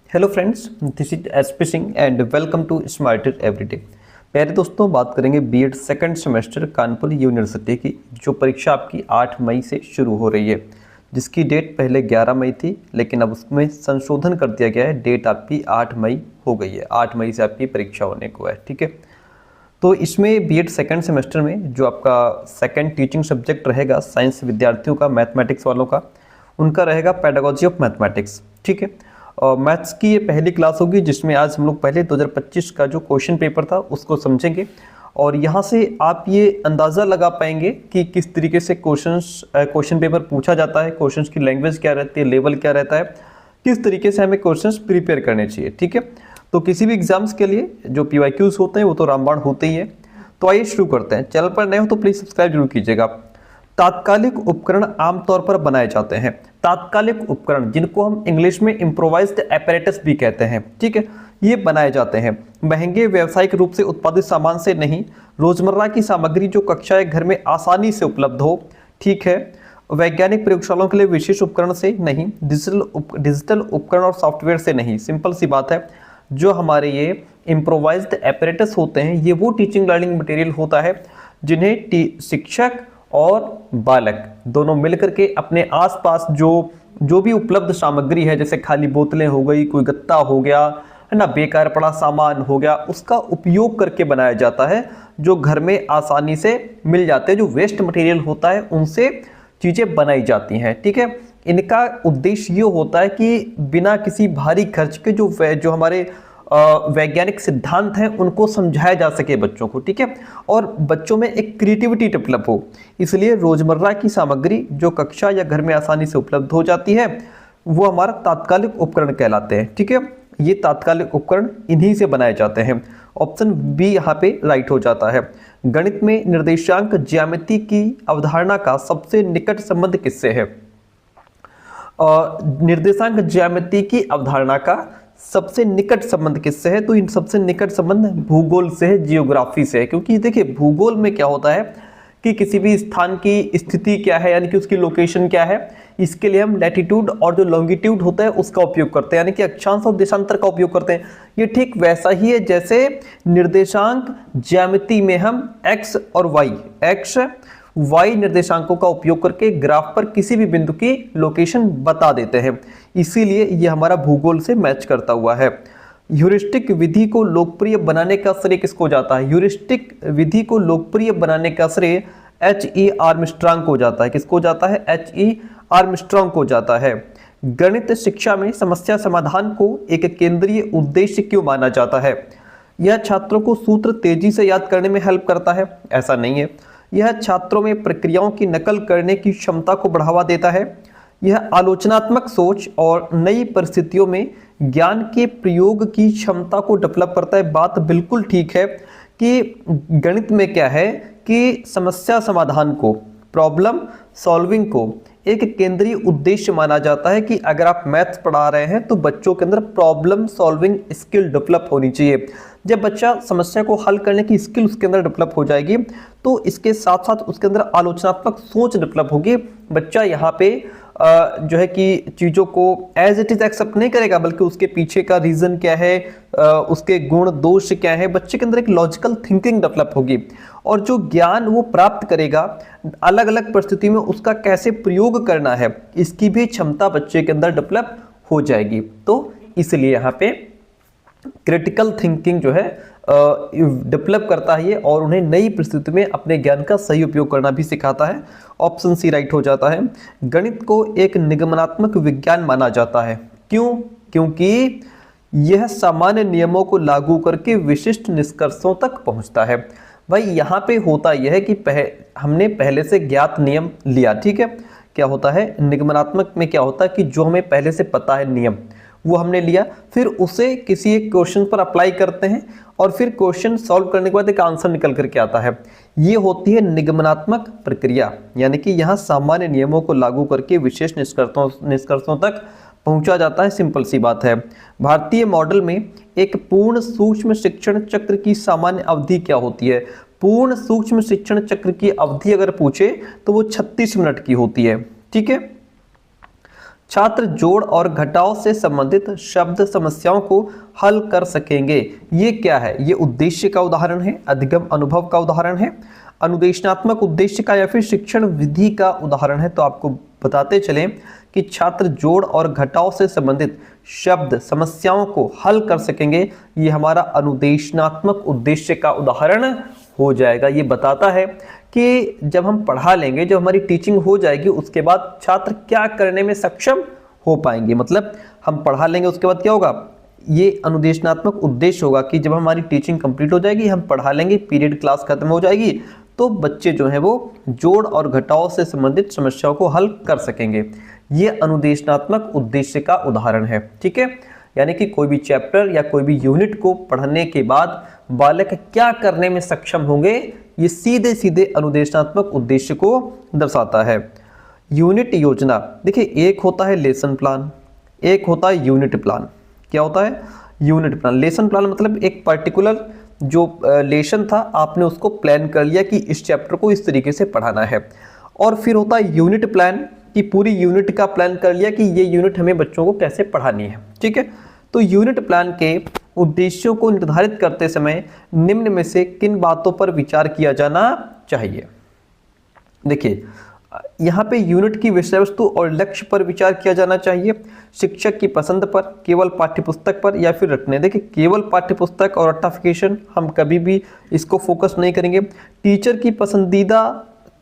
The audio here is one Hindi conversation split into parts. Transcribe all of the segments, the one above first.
Hello friends, this is SP Singh and welcome to smarter everyday. प्यारे दोस्तों, बात करेंगे BEd second semester Kanpur university की, जो परीक्षा आपकी 8 मई से शुरू हो रही है, जिसकी डेट पहले 11 मई थी, लेकिन अब उसमें संशोधन कर दिया गया है। डेट आपकी 8 मई हो गई है। 8 मई से आपकी परीक्षा होने को है। ठीक है, तो इसमें बीएड सेकंड सेमेस्टर में जो आपका सेकंड टीचिंग सब्जेक्ट रहेगा साइंस विद्यार्थियों का, मैथमेटिक्स वालों का, उनका रहेगा पेडागोजी ऑफ मैथमेटिक्स। ठीक है, और मैथ्स की ये पहली क्लास होगी, जिसमें आज हम लोग पहले 2025 का जो क्वेश्चन पेपर था उसको समझेंगे, और यहाँ से आप ये अंदाज़ा लगा पाएंगे कि किस तरीके से क्वेश्चन पेपर पूछा जाता है, क्वेश्चंस की लैंग्वेज क्या रहती है, लेवल क्या रहता है, किस तरीके से हमें क्वेश्चंस प्रिपेयर करने चाहिए। ठीक है, तो किसी भी एग्जाम्स के लिए जो PYQs होते हैं वो तो रामबाण होते ही हैं। तो आइए शुरू करते हैं। चैनल पर नए हो तो प्लीज़ सब्सक्राइब जरूर कीजिएगा। तात्कालिक उपकरण आमतौर पर बनाए जाते हैं। तात्कालिक उपकरण, जिनको हम इंग्लिश में इम्प्रोवाइज्ड एपरेटस भी कहते हैं, ठीक है, ये बनाए जाते हैं महंगे व्यावसायिक रूप से उत्पादित सामान से नहीं, रोजमर्रा की सामग्री जो कक्षा या घर में आसानी से उपलब्ध हो। ठीक है, वैज्ञानिक प्रयोगशालाओं के लिए विशेष उपकरण से नहीं, डिजिटल उपकरण और सॉफ्टवेयर से नहीं। सिंपल सी बात है, जो हमारे ये इम्प्रोवाइज्ड एपरेटस होते हैं, ये वो टीचिंग लर्निंग मटेरियल होता है जिन्हें शिक्षक और बालक दोनों मिलकर के अपने आसपास जो भी उपलब्ध सामग्री है, जैसे खाली बोतलें हो गई, कोई गत्ता हो गया, है ना, बेकार पड़ा सामान हो गया, उसका उपयोग करके बनाया जाता है, जो घर में आसानी से मिल जाते हैं। जो वेस्ट मटेरियल होता है उनसे चीज़ें बनाई जाती हैं। ठीक है, इनका उद्देश्य ये होता है कि बिना किसी भारी खर्च के जो हमारे वैज्ञानिक सिद्धांत हैं उनको समझाया जा सके बच्चों को। ठीक है, और बच्चों में एक क्रिएटिविटी डेवलप हो, इसलिए रोजमर्रा की सामग्री जो कक्षा या घर में आसानी से उपलब्ध हो जाती है वो हमारा तात्कालिक उपकरण कहलाते हैं। ठीक है, ये तात्कालिक उपकरण इन्हीं से बनाए जाते हैं। ऑप्शन बी यहाँ पे राइट हो जाता है। गणित में निर्देशांक ज्यामिति की अवधारणा का सबसे निकट संबंध किससे है? निर्देशांक ज्यामिति की अवधारणा का सबसे निकट संबंध किससे है? तो इन सबसे निकट संबंध भूगोल से है, जियोग्राफी से है। क्योंकि देखिए, भूगोल में क्या होता है कि किसी भी स्थान की स्थिति क्या है, यानी कि उसकी लोकेशन क्या है, इसके लिए हम लैटिट्यूड और जो लॉन्गिट्यूड होता है उसका उपयोग करते हैं, यानी कि अक्षांश और देशांतर का उपयोग करते हैं। ये ठीक वैसा ही है जैसे निर्देशांक ज्यामिति में हम एक्स और वाई निर्देशांकों का उपयोग करके ग्राफ पर किसी भी बिंदु की लोकेशन बता देते हैं। इसीलिए ये हमारा भूगोल से मैच करता हुआ है। ह्यूरिस्टिक विधि को लोकप्रिय बनाने का श्रेय किसको जाता है? ह्यूरिस्टिक विधि को लोकप्रिय बनाने का श्रेय H.E. आर्मस्ट्रांग को जाता है। किसको जाता है? H.E. आर्मस्ट्रांग को जाता है। गणित शिक्षा में समस्या समाधान को एक केंद्रीय उद्देश्य क्यों माना जाता है? यह छात्रों को सूत्र तेजी से याद करने में हेल्प करता है? ऐसा नहीं है। यह छात्रों में प्रक्रियाओं की नकल करने की क्षमता को बढ़ावा देता है। यह आलोचनात्मक सोच और नई परिस्थितियों में ज्ञान के प्रयोग की क्षमता को डेवलप करता है। बात बिल्कुल ठीक है कि गणित में क्या है कि समस्या समाधान को, प्रॉब्लम सॉल्विंग को एक केंद्रीय उद्देश्य माना जाता है कि अगर आप मैथ्स पढ़ा रहे हैं तो बच्चों के अंदर प्रॉब्लम सॉल्विंग स्किल डेवलप होनी चाहिए। जब बच्चा समस्या को हल करने की स्किल उसके अंदर डेवलप हो जाएगी तो इसके साथ साथ उसके अंदर आलोचनात्मक सोच डेवलप होगी। बच्चा यहाँ पे जो है कि चीज़ों को एज इट इज एक्सेप्ट नहीं करेगा, बल्कि उसके पीछे का रीजन क्या है, उसके गुण दोष क्या है, बच्चे के अंदर एक लॉजिकल थिंकिंग डेवलप होगी। और जो ज्ञान वो प्राप्त करेगा, अलग अलग परिस्थिति में उसका कैसे प्रयोग करना है, इसकी भी क्षमता बच्चे के अंदर डेवलप हो जाएगी। तो इसलिए यहाँ पे क्रिटिकल थिंकिंग जो है डेवलप करता है ये, और उन्हें नई परिस्थिति में अपने ज्ञान का सही उपयोग करना भी सिखाता है। ऑप्शन सी राइट हो जाता है। गणित को एक निगमनात्मक विज्ञान माना जाता है। क्यों? क्योंकि यह सामान्य नियमों को लागू करके विशिष्ट निष्कर्षों तक पहुंचता है। भाई यहाँ पे होता यह है कि हमने पहले से ज्ञात नियम लिया। ठीक है, क्या होता है निगमनात्मक में? क्या होता है कि जो हमें पहले से पता है नियम, वो हमने लिया, फिर उसे किसी एक क्वेश्चन पर अप्लाई करते हैं और फिर क्वेश्चन सॉल्व करने के बाद एक आंसर निकल करके आता है। ये होती है निगमनात्मक प्रक्रिया, यानी कि यहाँ सामान्य नियमों को लागू करके विशेष निष्कर्षों तक पहुंचा जाता है। सिंपल सी बात है। भारतीय मॉडल में एक पूर्ण सूक्ष्म शिक्षण चक्र की सामान्य अवधि क्या होती है? पूर्ण सूक्ष्म शिक्षण चक्र की अवधि अगर पूछे तो वो 36 मिनट की होती है। ठीक है, छात्र जोड़ और घटाव से संबंधित शब्द समस्याओं को हल कर सकेंगे। ये क्या है? ये उद्देश्य का उदाहरण है, अधिगम अनुभव का उदाहरण है, अनुदेशनात्मक उद्देश्य का या फिर शिक्षण विधि का उदाहरण है। तो आपको बताते चलें कि छात्र जोड़ और घटाव से संबंधित शब्द समस्याओं को हल कर सकेंगे, ये हमारा अनुदेशनात्मक उद्देश्य का उदाहरण हो जाएगा। ये बताता है कि जब हम पढ़ा लेंगे, जब हमारी टीचिंग हो जाएगी, उसके बाद छात्र क्या करने में सक्षम हो पाएंगे। मतलब हम पढ़ा लेंगे, उसके बाद क्या होगा, ये अनुदेशनात्मक उद्देश्य होगा कि जब हमारी टीचिंग कंप्लीट हो जाएगी, हम पढ़ा लेंगे, पीरियड क्लास खत्म हो जाएगी, तो बच्चे जो है वो जोड़ और घटाव से संबंधित समस्याओं को हल कर सकेंगे। ये अनुदेशनात्मक उद्देश्य का उदाहरण है। ठीक है, यानी कि कोई भी चैप्टर या कोई भी यूनिट को पढ़ने के बाद बालक क्या करने में सक्षम होंगे, ये सीधे सीधे अनुदेशनात्मक उद्देश्य को दर्शाता है। यूनिट योजना, देखिए एक होता है लेसन प्लान, एक होता है यूनिट प्लान। क्या होता है? Unit plan. लेसन प्लान मतलब एक पर्टिकुलर जो लेसन था, आपने उसको प्लान कर लिया कि इस चैप्टर को इस तरीके से पढ़ाना है। और फिर होता है यूनिट प्लान, कि पूरी यूनिट का प्लान कर लिया कि ये यूनिट हमें बच्चों को कैसे पढ़ानी है। ठीक है, तो यूनिट प्लान के उद्देश्यों को निर्धारित करते समय निम्न में से किन बातों पर विचार किया जाना चाहिए। देखिए यहाँ पे यूनिट की विषय वस्तु और लक्ष्य पर विचार किया जाना चाहिए, शिक्षक की पसंद पर, केवल पाठ्यपुस्तक पर या फिर रटने। देखिए केवल पाठ्यपुस्तक और रट्टाफिकेशन हम कभी भी इसको फोकस नहीं करेंगे। टीचर की पसंदीदा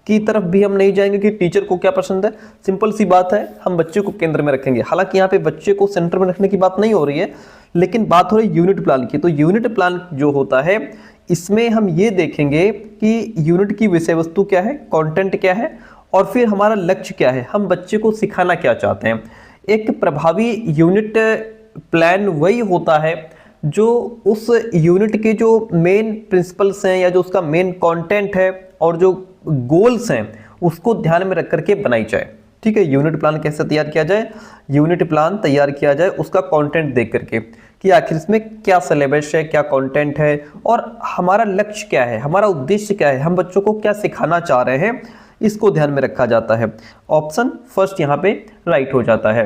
की तरफ भी हम नहीं जाएंगे कि टीचर को क्या पसंद है। सिंपल सी बात है, हम बच्चे को केंद्र में रखेंगे। हालांकि यहाँ पे बच्चे को सेंटर में रखने की बात नहीं हो रही है, लेकिन बात हो रही है यूनिट प्लान की। तो यूनिट प्लान जो होता है, इसमें हम ये देखेंगे कि यूनिट की विषय वस्तु क्या है, कंटेंट क्या है, और फिर हमारा लक्ष्य क्या है, हम बच्चे को सिखाना क्या चाहते हैं। एक प्रभावी यूनिट प्लान वही होता है जो उस यूनिट के जो मेन प्रिंसिपल्स हैं या जो उसका मेन कंटेंट है और जो गोल्स हैं उसको ध्यान में रख करके बनाई जाए। ठीक है, यूनिट प्लान कैसे तैयार किया जाए? यूनिट प्लान तैयार किया जाए उसका कंटेंट देख करके कि आखिर इसमें क्या सिलेबस है, क्या कंटेंट है और हमारा लक्ष्य क्या है, हमारा उद्देश्य क्या है, हम बच्चों को क्या सिखाना चाह रहे हैं, इसको ध्यान में रखा जाता है। ऑप्शन फर्स्ट यहाँ पे राइट हो जाता है।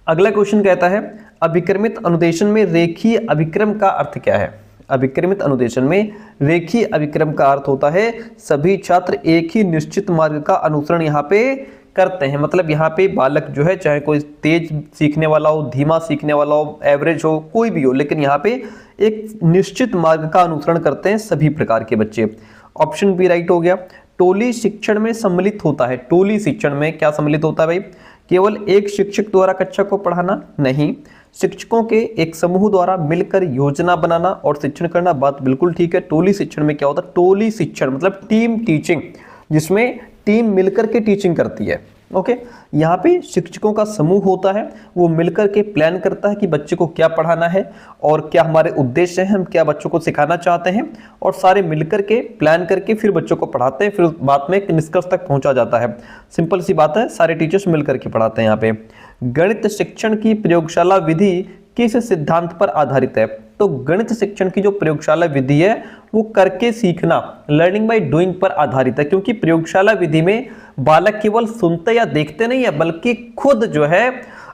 अगला क्वेश्चन कहता है अभिक्रमित अनुदेशन में रेखीय अभिक्रम का अर्थ क्या है? अभिक्रमित अनुदेशन में रेखीय अभिक्रम का अर्थ होता है सभी छात्र एक ही निश्चित मार्ग का अनुसरण यहाँ पे करते हैं। मतलब यहाँ पे बालक जो है, चाहे कोई तेज सीखने वाला हो, धीमा सीखने वाला हो, एवरेज हो, कोई भी हो, लेकिन यहाँ पे एक निश्चित मार्ग का अनुसरण करते हैं सभी प्रकार के बच्चे। ऑप्शन बी राइट हो गया। टोली शिक्षण में सम्मिलित होता है। टोली शिक्षण में क्या सम्मिलित होता है भाई? केवल एक शिक्षक द्वारा कक्षा को पढ़ाना नहीं, शिक्षकों के एक समूह द्वारा मिलकर योजना बनाना और शिक्षण करना। बात बिल्कुल ठीक है। टोली शिक्षण में क्या होता है? टोली शिक्षण मतलब टीम टीचिंग, जिसमें टीम मिलकर के टीचिंग करती है। ओके, यहाँ पे शिक्षकों का समूह होता है, वो मिलकर के प्लान करता है कि बच्चे को क्या पढ़ाना है और क्या हमारे उद्देश्य हैं, हम क्या बच्चों को सिखाना चाहते हैं, और सारे मिलकर के प्लान करके फिर बच्चों को पढ़ाते हैं। फिर बाद में एक निष्कर्ष तक पहुंचा जाता है। सिंपल सी बात है, सारे टीचर्स मिलकर के पढ़ाते हैं। यहाँ पे गणित शिक्षण की प्रयोगशाला विधि किस सिद्धांत पर आधारित है? तो गणित शिक्षण की जो प्रयोगशाला विधि है वो करके सीखना, लर्निंग बाय डूइंग पर आधारित है। क्योंकि प्रयोगशाला विधि में बालक केवल सुनते या देखते नहीं है, बल्कि खुद जो है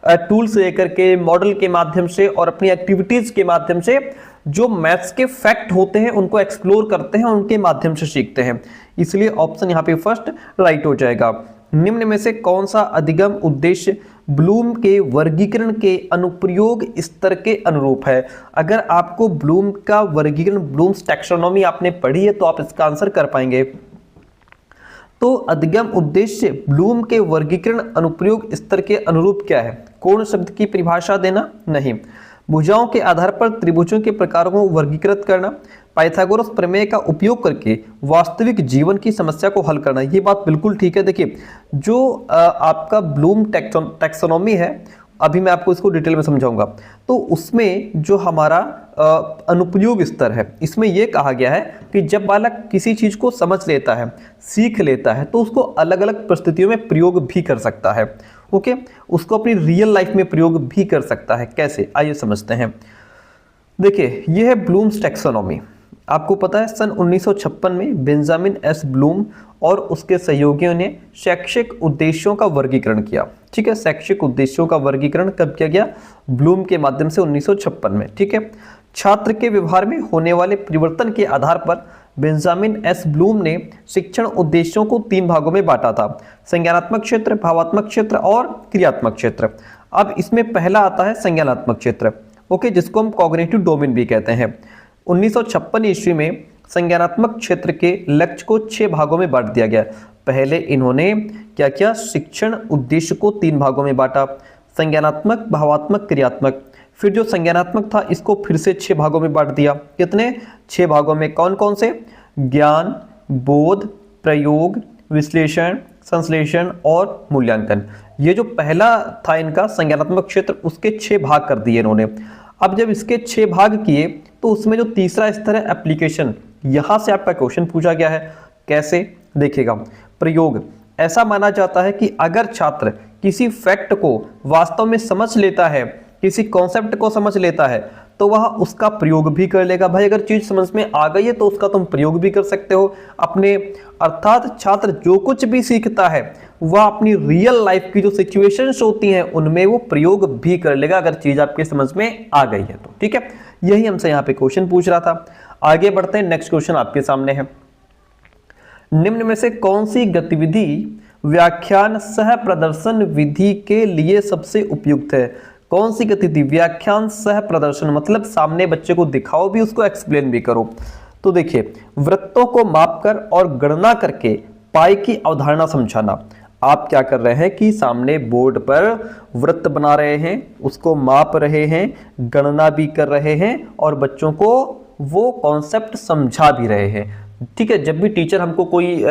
टूल्स लेकर के, मॉडल के माध्यम से और अपनी एक्टिविटीज के माध्यम से जो मैथ्स के फैक्ट होते हैं उनको एक्सप्लोर करते हैं, उनके माध्यम से सीखते हैं। इसलिए ऑप्शन यहाँ पे फर्स्ट राइट हो जाएगा। निम्न में से कौन सा अधिगम उद्देश्य ब्लूम के वर्गीकरण के अनुप्रयोग स्तर के अनुरूप है? अगर आपको ब्लूम का वर्गीकरण, ब्लूम्स टैक्सोनॉमी आपने पढ़ी है तो आप इसका आंसर कर पाएंगे। तो अधिगम उद्देश्य ब्लूम के वर्गीकरण अनुप्रयोग स्तर के अनुरूप क्या है? कोण शब्द की परिभाषा देना नहीं, भुजाओं के आधार पर त्रिभुजों के प्रकारों को वर्गीकृत करना, पाइथागोरस प्रमेय का उपयोग करके वास्तविक जीवन की समस्या को हल करना। ये बात बिल्कुल ठीक है। देखिए जो आपका ब्लूम टैक्सोनॉमी है, अभी मैं आपको इसको डिटेल में समझाऊंगा, तो उसमें जो हमारा अनुप्रयोग स्तर है, इसमें यह कहा गया है कि जब बालक किसी चीज को समझ लेता है, सीख लेता है, तो उसको अलग अलग परिस्थितियों में प्रयोग भी कर सकता है। ओके, उसको अपनी रियल लाइफ में प्रयोग भी कर सकता है। कैसे? आइए समझते हैं। देखिए यह है ब्लूम्स टैक्सोनॉमी। आपको पता है सन 1956 में बेंजामिन एस ब्लूम और उसके सहयोगियों ने शैक्षिक उद्देश्यों का वर्गीकरण किया। ठीक है। शैक्षिक उद्देश्यों का वर्गीकरण कब किया गया? ब्लूम के माध्यम से 1956 में, ठीक है। छात्र के व्यवहार में होने वाले परिवर्तन के आधार पर बेंजामिन एस ब्लूम ने शिक्षण उद्देश्यों को 3 भागों में बांटा था, संज्ञानात्मक क्षेत्र, भावात्मक क्षेत्र और क्रियात्मक क्षेत्र। अब इसमें पहला आता है संज्ञानात्मक क्षेत्र, ओके, जिसको हम कॉग्निटिव डोमेन भी कहते हैं। 1956 ईस्वी में संज्ञानात्मक क्षेत्र के लक्ष्य को 6 भागों में बांट दिया गया। पहले इन्होंने क्या किया? शिक्षण उद्देश्य को 3 भागों में बांटा, संज्ञानात्मक, भावात्मक, क्रियात्मक। फिर जो संज्ञानात्मक था इसको फिर से 6 भागों में बांट दिया। कितने? 6 भागों में। कौन कौन से? ज्ञान, बोध, प्रयोग, विश्लेषण, संश्लेषण और मूल्यांकन। ये जो पहला था इनका संज्ञानात्मक क्षेत्र, उसके 6 भाग कर दिए इन्होंने। अब जब इसके 6 भाग किए तो उसमें जो तीसरा स्तर है एप्लीकेशन, यहां से आपका क्वेश्चन पूछा गया है। कैसे? देखिएगा, प्रयोग। ऐसा माना जाता है कि अगर छात्र किसी फैक्ट को वास्तव में समझ लेता है, किसी कॉन्सेप्ट को समझ लेता है, तो वह उसका प्रयोग भी कर लेगा। भाई अगर चीज समझ में आ गई है तो उसका तुम प्रयोग भी कर सकते हो अपने, अर्थात छात्र जो कुछ भी सीखता है वह अपनी रियल लाइफ की जो सिचुएशंस होती हैं उनमें वो प्रयोग भी कर लेगा, अगर चीज आपके समझ में आ गई है तो, ठीक है। यही हमसे यहाँ पे क्वेश्चन पूछ रहा था। आगे बढ़ते हैं, नेक्स्ट क्वेश्चन आपके सामने है। निम्न में से कौन सी गतिविधि व्याख्यान सह प्रदर्शन विधि के लिए सबसे उपयुक्त है? कौन सी गतिविधि? व्याख्यान सह प्रदर्शन मतलब सामने बच्चे को दिखाओ भी, उसको एक्सप्लेन भी करो। तो देखिए, वृत्तों को मापकर और गणना करके पाई की अवधारणा समझाना। आप क्या कर रहे हैं कि सामने बोर्ड पर वृत्त बना रहे हैं, उसको माप रहे हैं, गणना भी कर रहे हैं और बच्चों को वो कॉन्सेप्ट समझा भी रहे हैं, ठीक है। जब भी टीचर हमको कोई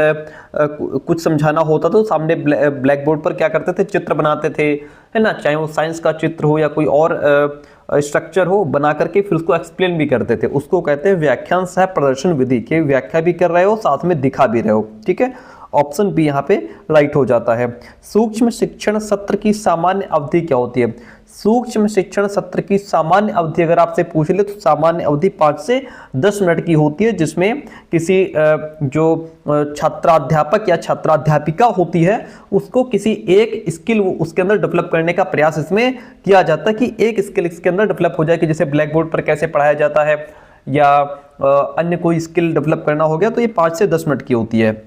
कुछ समझाना होता तो सामने ब्लैक बोर्ड पर क्या करते थे? चित्र बनाते थे, है ना, चाहे वो साइंस का चित्र हो या कोई और स्ट्रक्चर हो, बना करके फिर उसको एक्सप्लेन भी करते थे। उसको कहते हैं व्याख्यान सह प्रदर्शन विधि, के व्याख्या भी कर रहे हो साथ में दिखा भी रहे हो, ठीक है। ऑप्शन बी यहाँ पे राइट हो जाता है। सूक्ष्म शिक्षण सत्र की सामान्य अवधि क्या होती है? सूक्ष्म शिक्षण सत्र की सामान्य अवधि अगर आपसे पूछ ले तो सामान्य अवधि 5 से 10 मिनट की होती है, जिसमें किसी जो छात्राध्यापक या छात्राध्यापिका होती है उसको किसी एक स्किल उसके अंदर डेवलप करने का प्रयास इसमें किया जाता है कि एक स्किल इसके अंदर डेवलप हो जाए, कि जैसे ब्लैक बोर्ड पर कैसे पढ़ाया जाता है या अन्य कोई स्किल डेवलप करना हो गया, तो ये 5 से 10 मिनट की होती है।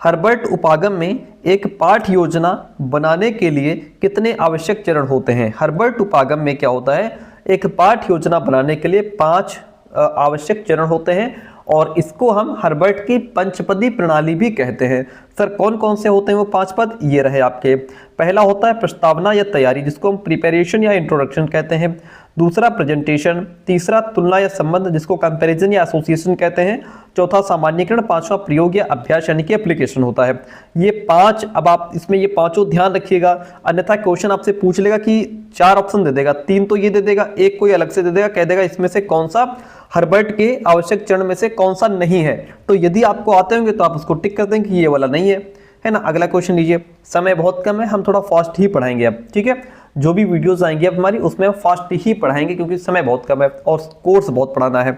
हर्बर्ट उपागम में एक पाठ योजना बनाने के लिए कितने आवश्यक चरण होते हैं? हर्बर्ट उपागम में क्या होता है? एक पाठ योजना बनाने के लिए 5 आवश्यक चरण होते हैं और इसको हम हर्बर्ट की पंचपदी प्रणाली भी कहते हैं। सर कौन कौन से होते हैं वो 5 पद? ये रहे आपके। पहला होता है प्रस्तावना या तैयारी, जिसको हम प्रिपरेशन या इंट्रोडक्शन कहते हैं। दूसरा प्रेजेंटेशन, तीसरा तुलना या संबंध, जिसको कंपैरिजन या एसोसिएशन कहते हैं। चौथा सामान्यीकरण, पांचवा प्रयोग या अभ्यास यानी कि एप्लीकेशन होता है। ये 5, अब आप इसमें ये पांचों ध्यान रखिएगा, अन्यथा क्वेश्चन आपसे पूछ लेगा कि 4 ऑप्शन दे देगा, 3 तो ये दे देगा, एक कोई अलग से दे देगा, कह देगा इसमें से कौन सा हर्बर्ट के आवश्यक चरण में से कौन सा नहीं है। तो यदि आपको आते होंगे तो आप उसको टिक कर देंगे कि ये वाला नहीं है ना। अगला क्वेश्चन लीजिए। समय बहुत कम है, हम थोड़ा फास्ट ही पढ़ाएंगे अब, ठीक है। जो भी वीडियोस आएंगी अब हमारी उसमें हम फास्ट ही पढ़ाएंगे क्योंकि समय बहुत कम है और कोर्स बहुत पढ़ाना है।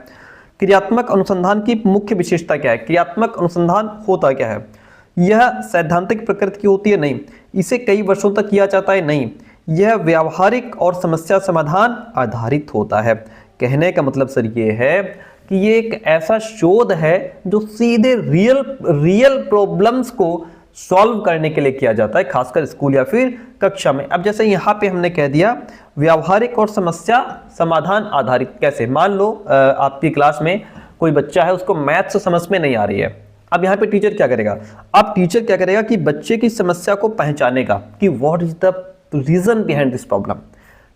क्रियात्मक अनुसंधान की मुख्य विशेषता क्या है? क्रियात्मक अनुसंधान होता क्या है? यह सैद्धांतिक प्रकृति की होती है? नहीं। इसे कई वर्षों तक किया जाता है? नहीं। यह व्यावहारिक और समस्या समाधान आधारित होता है। कहने का मतलब सर ये है कि ये एक ऐसा शोध है जो सीधे रियल प्रॉब्लम्स को सॉल्व करने के लिए किया जाता है, खासकर स्कूल या फिर कक्षा में। अब जैसे यहाँ पे हमने कह दिया व्यावहारिक और समस्या समाधान आधारित। कैसे? मान लो आपकी क्लास में कोई बच्चा है, उसको मैथ्स समझ में नहीं आ रही है। अब यहाँ पे टीचर क्या करेगा? अब टीचर क्या करेगा कि बच्चे की समस्या को पहचानेगा कि what is the reason behind this problem.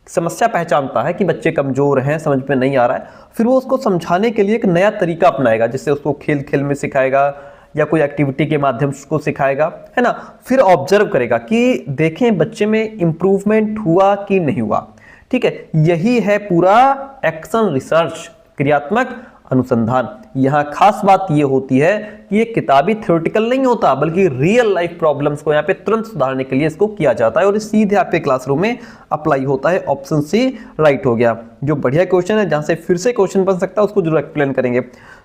समस्या पहचानता है कि बच्चे कमजोर हैं, समझ में नहीं आ रहा है, फिर वो उसको समझाने के लिए एक नया तरीका अपनाएगा, जिससे उसको खेल खेल में सिखाएगा या कोई एक्टिविटी के माध्यम से उसको सिखाएगा, है ना। फिर ऑब्जर्व करेगा कि देखें बच्चे में इंप्रूवमेंट हुआ कि नहीं हुआ, ठीक है। यही है पूरा एक्शन रिसर्च, क्रियात्मक अनुसंधान। यहाँ खास बात ये होती है कि ये किताबी थ्योरेटिकल नहीं होता, बल्कि रियल लाइफ प्रॉब्लम्स को यहाँ पे तुरंत सुधारने के लिए इसको किया जाता है और सीधे आपके क्लासरूम में अप्लाई होता है। ऑप्शन सी राइट हो गया। जो बढ़िया क्वेश्चन है, जहां से फिर से क्वेश्चन बन सकता है, उसको जरूर एक्सप्लेन करेंगे।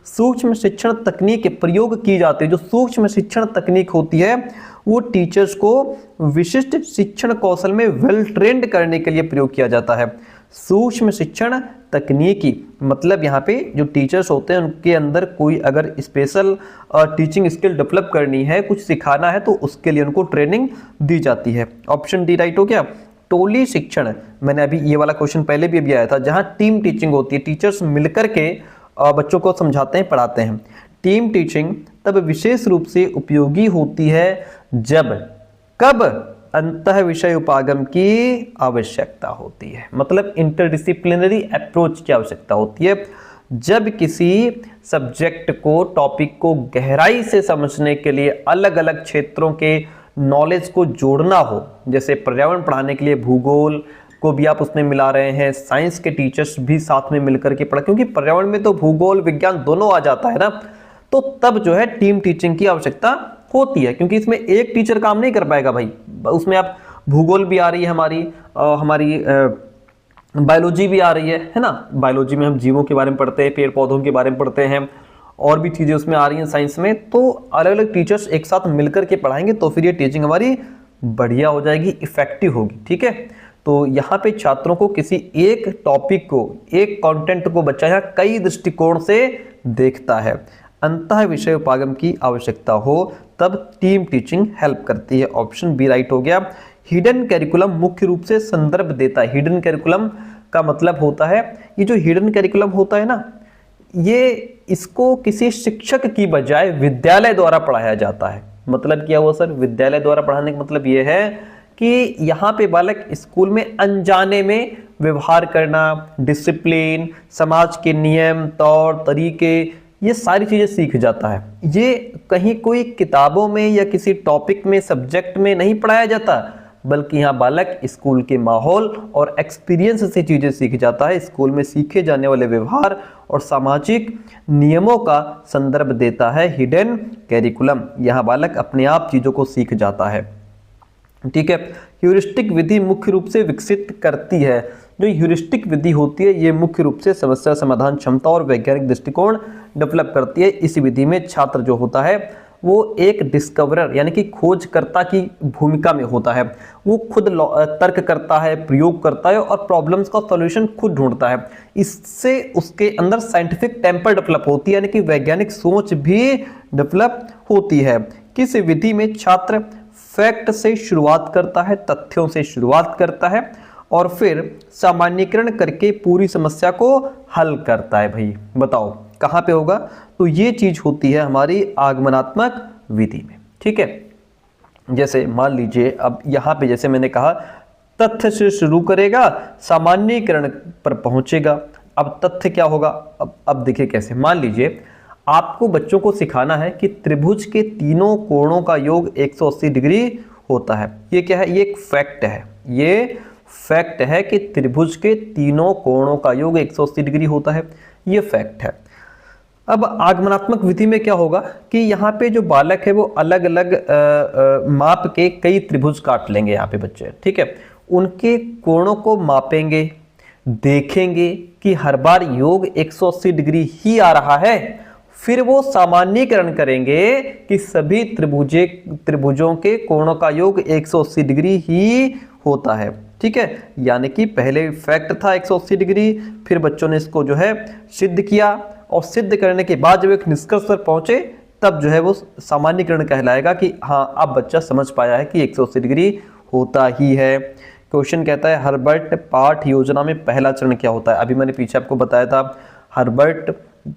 सूक्ष्म शिक्षण तकनीक प्रयोग की जाती है। जो सूक्ष्म शिक्षण तकनीक होती है वो टीचर्स को विशिष्ट शिक्षण कौशल में वेल ट्रेंड करने के लिए प्रयोग किया जाता है। सूक्ष्म शिक्षण तकनीकी मतलब यहाँ पे जो टीचर्स होते हैं उनके अंदर कोई अगर स्पेशल टीचिंग स्किल डेवलप करनी है, कुछ सिखाना है, तो उसके लिए उनको ट्रेनिंग दी जाती है। ऑप्शन डी राइट हो गया। टोली शिक्षण, मैंने अभी ये वाला क्वेश्चन पहले भी आया था, जहां टीम टीचिंग होती है, टीचर्स मिलकर के बच्चों को समझाते हैं, पढ़ाते हैं। टीम टीचिंग तब विशेष रूप से उपयोगी होती है जब कब अंतः विषय उपागम की आवश्यकता होती है, मतलब इंटरडिसिप्लिनरी अप्रोच की आवश्यकता होती है। जब किसी सब्जेक्ट को, टॉपिक को गहराई से समझने के लिए अलग अलग क्षेत्रों के नॉलेज को जोड़ना हो, जैसे पर्यावरण पढ़ाने के लिए भूगोल को भी आप उसमें मिला रहे हैं, साइंस के टीचर्स भी साथ में मिलकर के पढ़ा, क्योंकि पर्यावरण में तो भूगोल विज्ञान दोनों आ जाता है ना, तो तब जो है टीम टीचिंग की आवश्यकता होती है, क्योंकि इसमें एक टीचर काम नहीं कर पाएगा भाई। उसमें आप भूगोल भी आ रही है, हमारी बायोलॉजी भी आ रही है ना, बायोलॉजी में हम जीवों के बारे में पढ़ते हैं, पेड़ पौधों के बारे में पढ़ते हैं, और भी चीजें उसमें आ रही हैं साइंस में, तो अलग अलग टीचर्स एक साथ मिलकर के पढ़ाएंगे तो फिर ये टीचिंग हमारी बढ़िया हो जाएगी, इफेक्टिव होगी। ठीक है, तो यहाँ पे छात्रों को किसी एक टॉपिक को, एक कंटेंट को बच्चा यहाँ कई दृष्टिकोण से देखता है। अंतः विषय उपागम की आवश्यकता हो तब टीम टीचिंग हेल्प करती है। ऑप्शन बी राइट हो गया। हिडन कैरिकुलम मुख्य रूप से संदर्भ देता है। हिडन कैरिकुलम का मतलब होता है, ये जो हिडन कैरिकुलम होता है ना, ये इसको किसी शिक्षक की बजाय विद्यालय द्वारा पढ़ाया जाता है। मतलब क्या हुआ सर, विद्यालय द्वारा पढ़ाने का मतलब ये है कि यहाँ पे बालक स्कूल में अनजाने में व्यवहार करना, डिसिप्लिन, समाज के नियम, तौर तरीके, ये सारी चीजें सीख जाता है। ये कहीं कोई किताबों में या किसी टॉपिक में, सब्जेक्ट में नहीं पढ़ाया जाता, बल्कि यहाँ बालक स्कूल के माहौल और एक्सपीरियंस से चीजें सीख जाता है। स्कूल में सीखे जाने वाले व्यवहार और सामाजिक नियमों का संदर्भ देता है हिडन कैरिकुलम। यहाँ बालक अपने आप चीजों को सीख जाता है। ठीक है, ह्यूरिस्टिक विधि मुख्य रूप से विकसित करती है। जो ह्यूरिस्टिक विधि होती है ये मुख्य रूप से समस्या समाधान क्षमता और वैज्ञानिक दृष्टिकोण डेवलप करती है। इस विधि में छात्र जो होता है वो एक डिस्कवरर यानी कि खोजकर्ता की भूमिका में होता है। वो खुद तर्क करता है, प्रयोग करता है और प्रॉब्लम्स का सॉल्यूशन खुद ढूंढता है। इससे उसके अंदर साइंटिफिक टेम्पर डेवलप होती है, यानी कि वैज्ञानिक सोच भी डेवलप होती है। किस विधि में छात्र फैक्ट से शुरुआत करता है, तथ्यों से शुरुआत करता है और फिर सामान्यीकरण करके पूरी समस्या को हल करता है। भाई बताओ कहाँ पे होगा, तो ये चीज होती है हमारी आगमनात्मक विधि में। ठीक है, जैसे मान लीजिए अब यहाँ पे जैसे मैंने कहा तथ्य से शुरू करेगा, सामान्यीकरण पर पहुंचेगा। अब तथ्य क्या होगा, अब देखिए कैसे। मान लीजिए आपको बच्चों को सिखाना है कि त्रिभुज के तीनों कोणों का योग 180 डिग्री होता है। ये क्या है, ये एक फैक्ट है। ये फैक्ट है कि त्रिभुज के तीनों कोणों का योग 180 डिग्री होता है, ये फैक्ट है। अब आगमनात्मक विधि में क्या होगा कि यहाँ पे जो बालक है वो अलग अलग माप के कई त्रिभुज काट लेंगे यहाँ पे बच्चे। ठीक है, उनके कोणों को मापेंगे, देखेंगे कि हर बार योग 180 डिग्री ही आ रहा है, फिर वो सामान्यीकरण करेंगे कि सभी त्रिभुजों के कोणों का योग 180 डिग्री ही होता है। ठीक है, यानी कि पहले फैक्ट था 180 डिग्री, फिर बच्चों ने इसको जो है सिद्ध किया और सिद्ध करने के बाद जब एक निष्कर्ष पर पहुंचे तब जो है वो सामान्यीकरण कहलाएगा कि हाँ अब बच्चा समझ पाया है कि 180 डिग्री होता ही है। क्वेश्चन कहता है हर्बर्ट पाठ योजना में पहला चरण क्या होता है। अभी मैंने पीछे आपको बताया था हर्बर्ट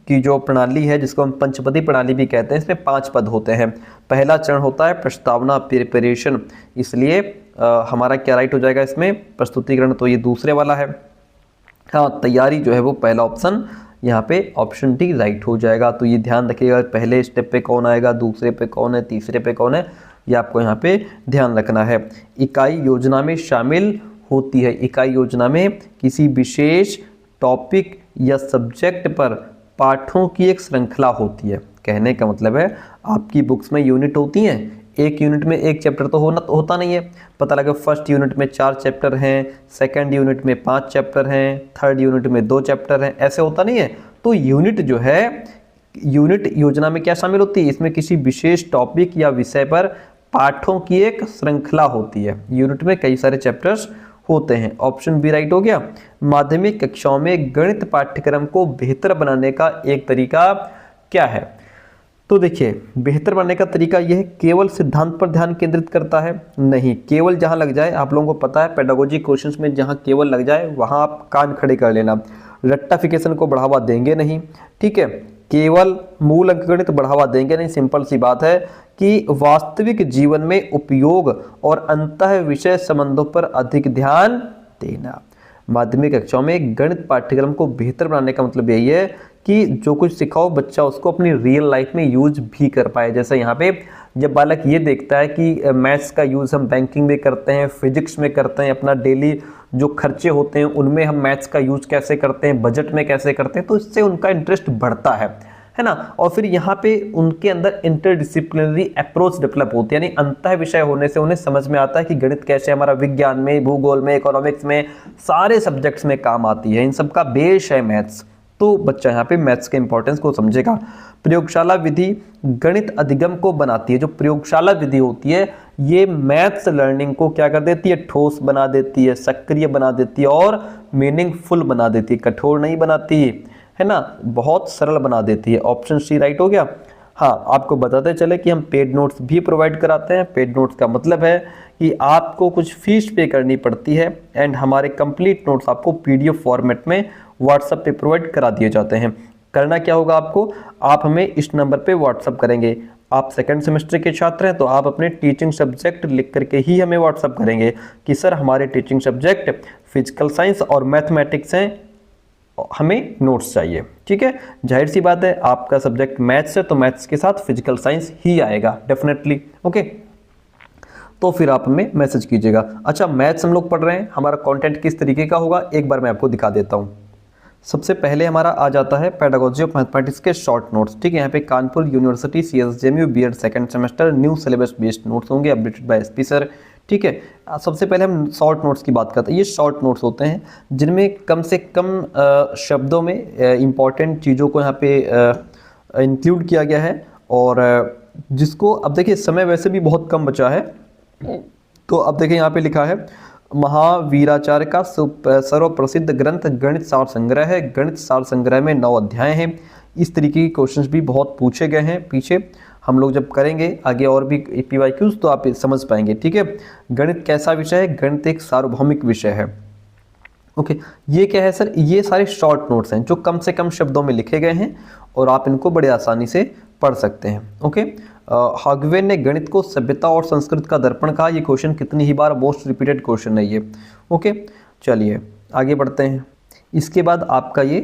की जो प्रणाली है जिसको हम पंचपदी प्रणाली भी कहते हैं, इसमें 5 पद होते हैं। पहला चरण होता है प्रस्तावना, प्रिपरेशन, इसलिए हमारा क्या राइट हो जाएगा इसमें, प्रस्तुतिकरण, तो ये दूसरे वाला है। हाँ, तैयारी जो है वो पहला ऑप्शन, यहाँ पे ऑप्शन डी राइट हो जाएगा। तो ये ध्यान रखिएगा पहले स्टेप पे कौन आएगा, दूसरे पे कौन है, तीसरे पे कौन है, ये आपको यहाँ पे ध्यान रखना है। इकाई योजना में शामिल होती है। इकाई योजना में किसी विशेष टॉपिक या सब्जेक्ट पर पाठों की एक श्रृंखला होती है। कहने का मतलब है आपकी बुक्स में यूनिट होती हैं, एक यूनिट में एक चैप्टर तो होता नहीं है। पता लगे फर्स्ट यूनिट में 4 चैप्टर हैं, सेकंड यूनिट में 5 चैप्टर हैं, थर्ड यूनिट में 2 चैप्टर हैं, ऐसे होता नहीं है। तो यूनिट जो है, यूनिट योजना में क्या शामिल होती है, इसमें किसी विशेष टॉपिक या विषय पर पाठों की एक श्रृंखला होती है। यूनिट में कई सारे चैप्टर्स होते हैं। ऑप्शन बी राइट हो गया। माध्यमिक कक्षाओं में गणित पाठ्यक्रम को बेहतर बनाने का एक तरीका क्या है? तो देखिए, बेहतर बनाने का तरीका यह है, केवल सिद्धांत पर ध्यान केंद्रित करता है? नहीं, केवल जहां लग जाए, आप लोगों को पता है पेडागोजी क्वेश्चंस में जहां केवल लग जाए वहां आप कान खड़े कर लेना। रट्टाफिकेशन को बढ़ावा देंगे नहीं, ठीक है, केवल मूल अंकगणित बढ़ावा देंगे नहीं। सिंपल सी बात है कि वास्तविक जीवन में उपयोग और अंतः विषय संबंधों पर अधिक ध्यान देना। माध्यमिक कक्षाओं में गणित पाठ्यक्रम को बेहतर बनाने का मतलब यही है कि जो कुछ सिखाओ बच्चा उसको अपनी रियल लाइफ में यूज भी कर पाए। जैसे यहाँ पे जब बालक ये देखता है कि मैथ्स का यूज़ हम बैंकिंग में करते हैं, फिजिक्स में करते हैं, अपना डेली जो खर्चे होते हैं उनमें हम मैथ्स का यूज कैसे करते हैं, बजट में कैसे करते हैं, तो इससे उनका इंटरेस्ट बढ़ता है ना। और फिर यहाँ पे उनके अंदर इंटरडिसिप्लिनरी अप्रोच डेवलप होती है, यानी अंतः विषय होने से उन्हें समझ में आता है कि गणित कैसे हमारा विज्ञान में, भूगोल में, इकोनॉमिक्स में, सारे सब्जेक्ट्स में काम आती है। इन सब का बेस है मैथ्स। तो बच्चा यहाँ पे मैथ्स के इंपॉर्टेंस को समझेगा। प्रयोगशाला विधि गणित अधिगम को बनाती है। जो प्रयोगशाला विधि होती है ये मैथ्स लर्निंग को क्या कर देती है? ठोस बना देती है, सक्रिय बना देती है और मीनिंगफुल बना देती है। कठोर नहीं बनाती है ना, बहुत सरल बना देती है। ऑप्शन सी राइट हो गया। हाँ, आपको बताते चले कि हम पेड नोट्स भी प्रोवाइड कराते हैं। पेड नोट्स का मतलब है कि आपको कुछ फीस पे करनी पड़ती है एंड हमारे कंप्लीट नोट्स आपको पीडीएफ फॉर्मेट में व्हाट्सएप पे प्रोवाइड करा दिए जाते हैं। करना क्या होगा आपको, आप हमें इस नंबर पे व्हाट्सएप करेंगे। आप सेकंड सेमेस्टर के छात्र हैं तो आप अपने टीचिंग सब्जेक्ट लिख करके ही हमें व्हाट्सएप करेंगे कि सर हमारे टीचिंग सब्जेक्ट फिजिकल साइंस और मैथमेटिक्स हैं, हमें नोट्स चाहिए। ठीक है, जाहिर सी बात है आपका सब्जेक्ट मैथ्स है तो मैथ्स के साथ फिजिकल साइंस ही आएगा डेफिनेटली। ओके, तो फिर आप हमें मैसेज कीजिएगा। अच्छा, मैथ्स हम लोग पढ़ रहे हैं, हमारा कंटेंट किस तरीके का होगा एक बार मैं आपको दिखा देता हूँ। सबसे पहले हमारा आ जाता है पेडागोजी ऑफ मैथमेटिक्स के शॉर्ट नोट्स। ठीक है, यहाँ पे Kanpur university CSJMU BEd second semester new syllabus based notes होंगे अपडेटेड बाय SP सर। ठीक है, सबसे पहले हम शॉर्ट नोट्स की बात करते हैं। ये शॉर्ट नोट्स होते हैं जिनमें कम से कम शब्दों में इम्पॉर्टेंट चीज़ों को यहाँ पे इंक्लूड किया गया है और जिसको अब देखिए समय वैसे भी बहुत कम बचा है, तो अब देखिए यहाँ पे लिखा है महावीराचार्य का सर्वप्रसिद्ध ग्रंथ गणित सार संग्रह है। गणित सार संग्रह में 9 अध्याय हैं। इस तरीके के क्वेश्चंस भी बहुत पूछे गए हैं पीछे, हम लोग जब करेंगे आगे और भी PYQs तो आप समझ पाएंगे। ठीक है, गणित कैसा विषय है? गणित एक सार्वभौमिक विषय है। ओके, ये क्या है सर? ये सारे शॉर्ट नोट्स हैं जो कम से कम शब्दों में लिखे गए हैं और आप इनको बड़े आसानी से पढ़ सकते हैं। ओके, हॉगवेन ने गणित को सभ्यता और संस्कृत का दर्पण कहा। ये क्वेश्चन कितनी ही बार मोस्ट रिपीटेड क्वेश्चन है ये। ओके, चलिए आगे बढ़ते हैं। इसके बाद आपका ये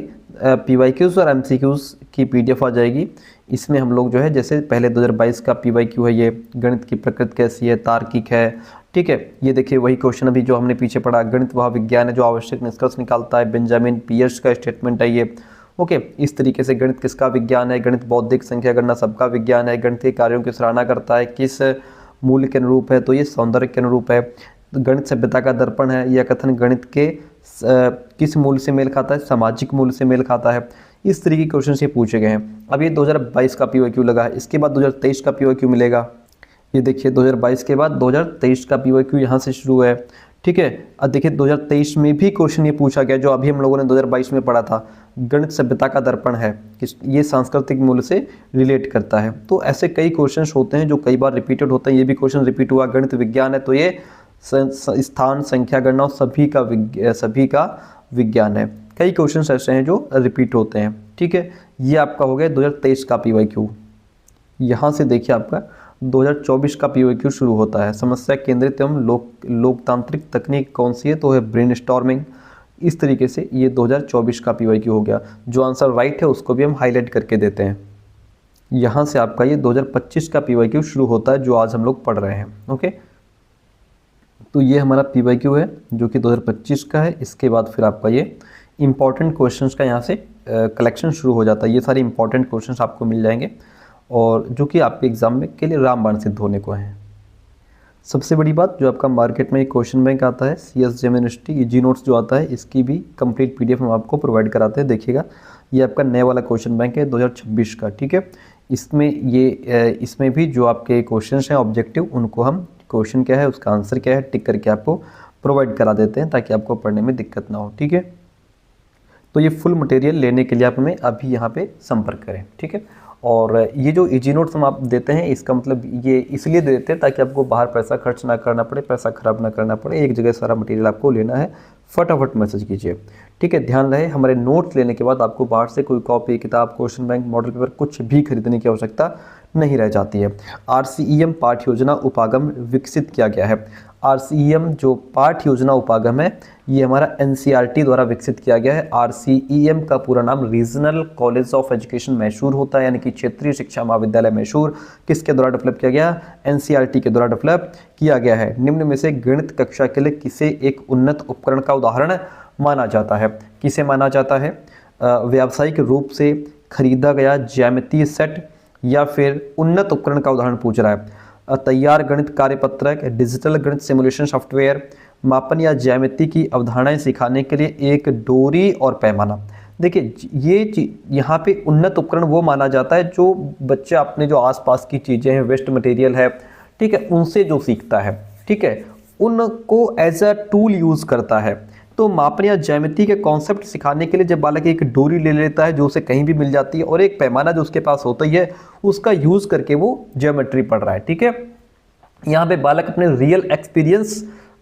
PYQs और MCQs की PDF आ जाएगी। इसमें हम लोग जो है जैसे पहले 2022 का PYQ है, ये गणित की प्रकृति कैसी है, तार्किक है। ठीक है, ये देखिए वही क्वेश्चन अभी जो हमने पीछे पढ़ा, गणित वह विज्ञान है जो आवश्यक निष्कर्ष निकालता है। बेंजामिन पियर्स का स्टेटमेंट है ये। ओके, इस तरीके से गणित किसका विज्ञान है? गणित बौद्धिक संख्या गणना सबका विज्ञान है। गणित के कार्यों की सराहना करता है, किस मूल्य के अनुरूप है? तो ये सौंदर्य के अनुरूप है। गणित सभ्यता का दर्पण है, यह कथन गणित के किस मूल्य से मेल खाता है? सामाजिक मूल्य से मेल खाता है। इस तरीके के क्वेश्चन ये पूछे गए हैं। अब ये 2022 का PYQ लगा है, इसके बाद 2023 का PYQ मिलेगा। ये देखिए 2022 के बाद 2023 का PYQ यहाँ से शुरू है। ठीक है, अब देखिए 2023 में भी क्वेश्चन ये पूछा गया जो अभी हम लोगों ने 2022 में पढ़ा था, गणित सभ्यता का दर्पण है, ये सांस्कृतिक मूल्य से रिलेट करता है। तो ऐसे कई क्वेश्चंस होते हैं जो कई बार रिपीटेड होते हैं। ये भी क्वेश्चन रिपीट हुआ। गणित विज्ञान है तो ये स्थान संख्या गणना सभी का विज्ञान है। कई क्वेश्चंस ऐसे हैं जो रिपीट होते हैं। ठीक है, ये आपका हो गया 2023 का PYQ। यहाँ से देखिए आपका 2024 का PYQ शुरू होता है। समस्या केंद्रित एवं लोकतांत्रिक तकनीक कौन सी है? तो है ब्रेनस्टॉर्मिंग। इस तरीके से ये 2024 का PYQ हो गया। जो आंसर राइट है उसको भी हम हाईलाइट करके देते हैं। यहाँ से आपका ये 2025 का PYQ शुरू होता है जो आज हम लोग पढ़ रहे हैं। ओके, तो ये हमारा PYQ है जो कि 2025 का है। इसके बाद फिर आपका ये इंपॉर्टेंट क्वेश्चंस का यहाँ से कलेक्शन शुरू हो जाता है। ये सारे इंपॉर्टेंट क्वेश्चंस आपको मिल जाएंगे और जो कि आपके एग्जाम में के लिए रामबाण सिद्ध होने को हैं। सबसे बड़ी बात जो आपका मार्केट में एक क्वेश्चन बैंक आता है CSJM यूनिवर्सिटी जी नोट्स जो आता है, इसकी भी कंप्लीट PDF हम आपको प्रोवाइड कराते हैं। देखिएगा ये आपका नया वाला क्वेश्चन बैंक है 2026 का। ठीक है, इसमें भी जो आपके क्वेश्चन हैं ऑब्जेक्टिव, उनको हम क्वेश्चन क्या है उसका आंसर क्या है टिक करके आपको प्रोवाइड करा देते हैं ताकि आपको पढ़ने में दिक्कत ना हो। ठीक है, तो ये फुल मटेरियल लेने के लिए आप हमें अभी यहाँ पे संपर्क करें। ठीक है, और ये जो इजी नोट्स हम आप देते हैं इसका मतलब ये इसलिए देते हैं ताकि आपको बाहर पैसा खर्च ना करना पड़े, पैसा खराब ना करना पड़े, एक जगह सारा मटेरियल आपको लेना है, फटाफट मैसेज कीजिए। ठीक है, ध्यान रहे हमारे नोट्स लेने के बाद आपको बाहर से कोई कॉपी, किताब, क्वेश्चन बैंक, मॉडल पेपर कुछ भी खरीदने की आवश्यकता नहीं रह जाती है। RCEM पाठ्य योजना उपागम विकसित किया गया है। RCEM जो पाठ्य योजना उपागम है ये हमारा NCERT द्वारा विकसित किया गया है। RCEM का पूरा नाम regional college of education Mysore होता है, यानी कि क्षेत्रीय शिक्षा महाविद्यालय मैसूर। किसके द्वारा डेवलप किया गया? NCERT के द्वारा डेवलप किया गया है। निम्न में से गणित कक्षा के लिए किसे एक उन्नत उपकरण का उदाहरण माना जाता है? किसे माना जाता है? व्यावसायिक रूप से खरीदा गया ज्यामितीय सेट या फिर उन्नत उपकरण का उदाहरण पूछ रहा है। तैयार गणित कार्यपत्रक, डिजिटल गणित सिमुलेशन सॉफ्टवेयर, मापन या ज्यामिति की अवधारणाएं सिखाने के लिए एक डोरी और पैमाना। देखिए ये यहाँ पे उन्नत उपकरण वो माना जाता है जो बच्चे अपने जो आसपास की चीज़ें हैं, वेस्ट मटेरियल है, ठीक है, उनसे जो सीखता है, ठीक है, उनको एज अ टूल यूज़ करता है। तो मापन या ज्यामिति के कॉन्सेप्ट सिखाने के लिए जब बालक एक डोरी ले लेता है जो उसे कहीं भी मिल जाती है और एक पैमाना जो उसके पास होता है उसका यूज़ करके वो ज्योमेट्री पढ़ रहा है। ठीक है, यहाँ पे बालक अपने रियल एक्सपीरियंस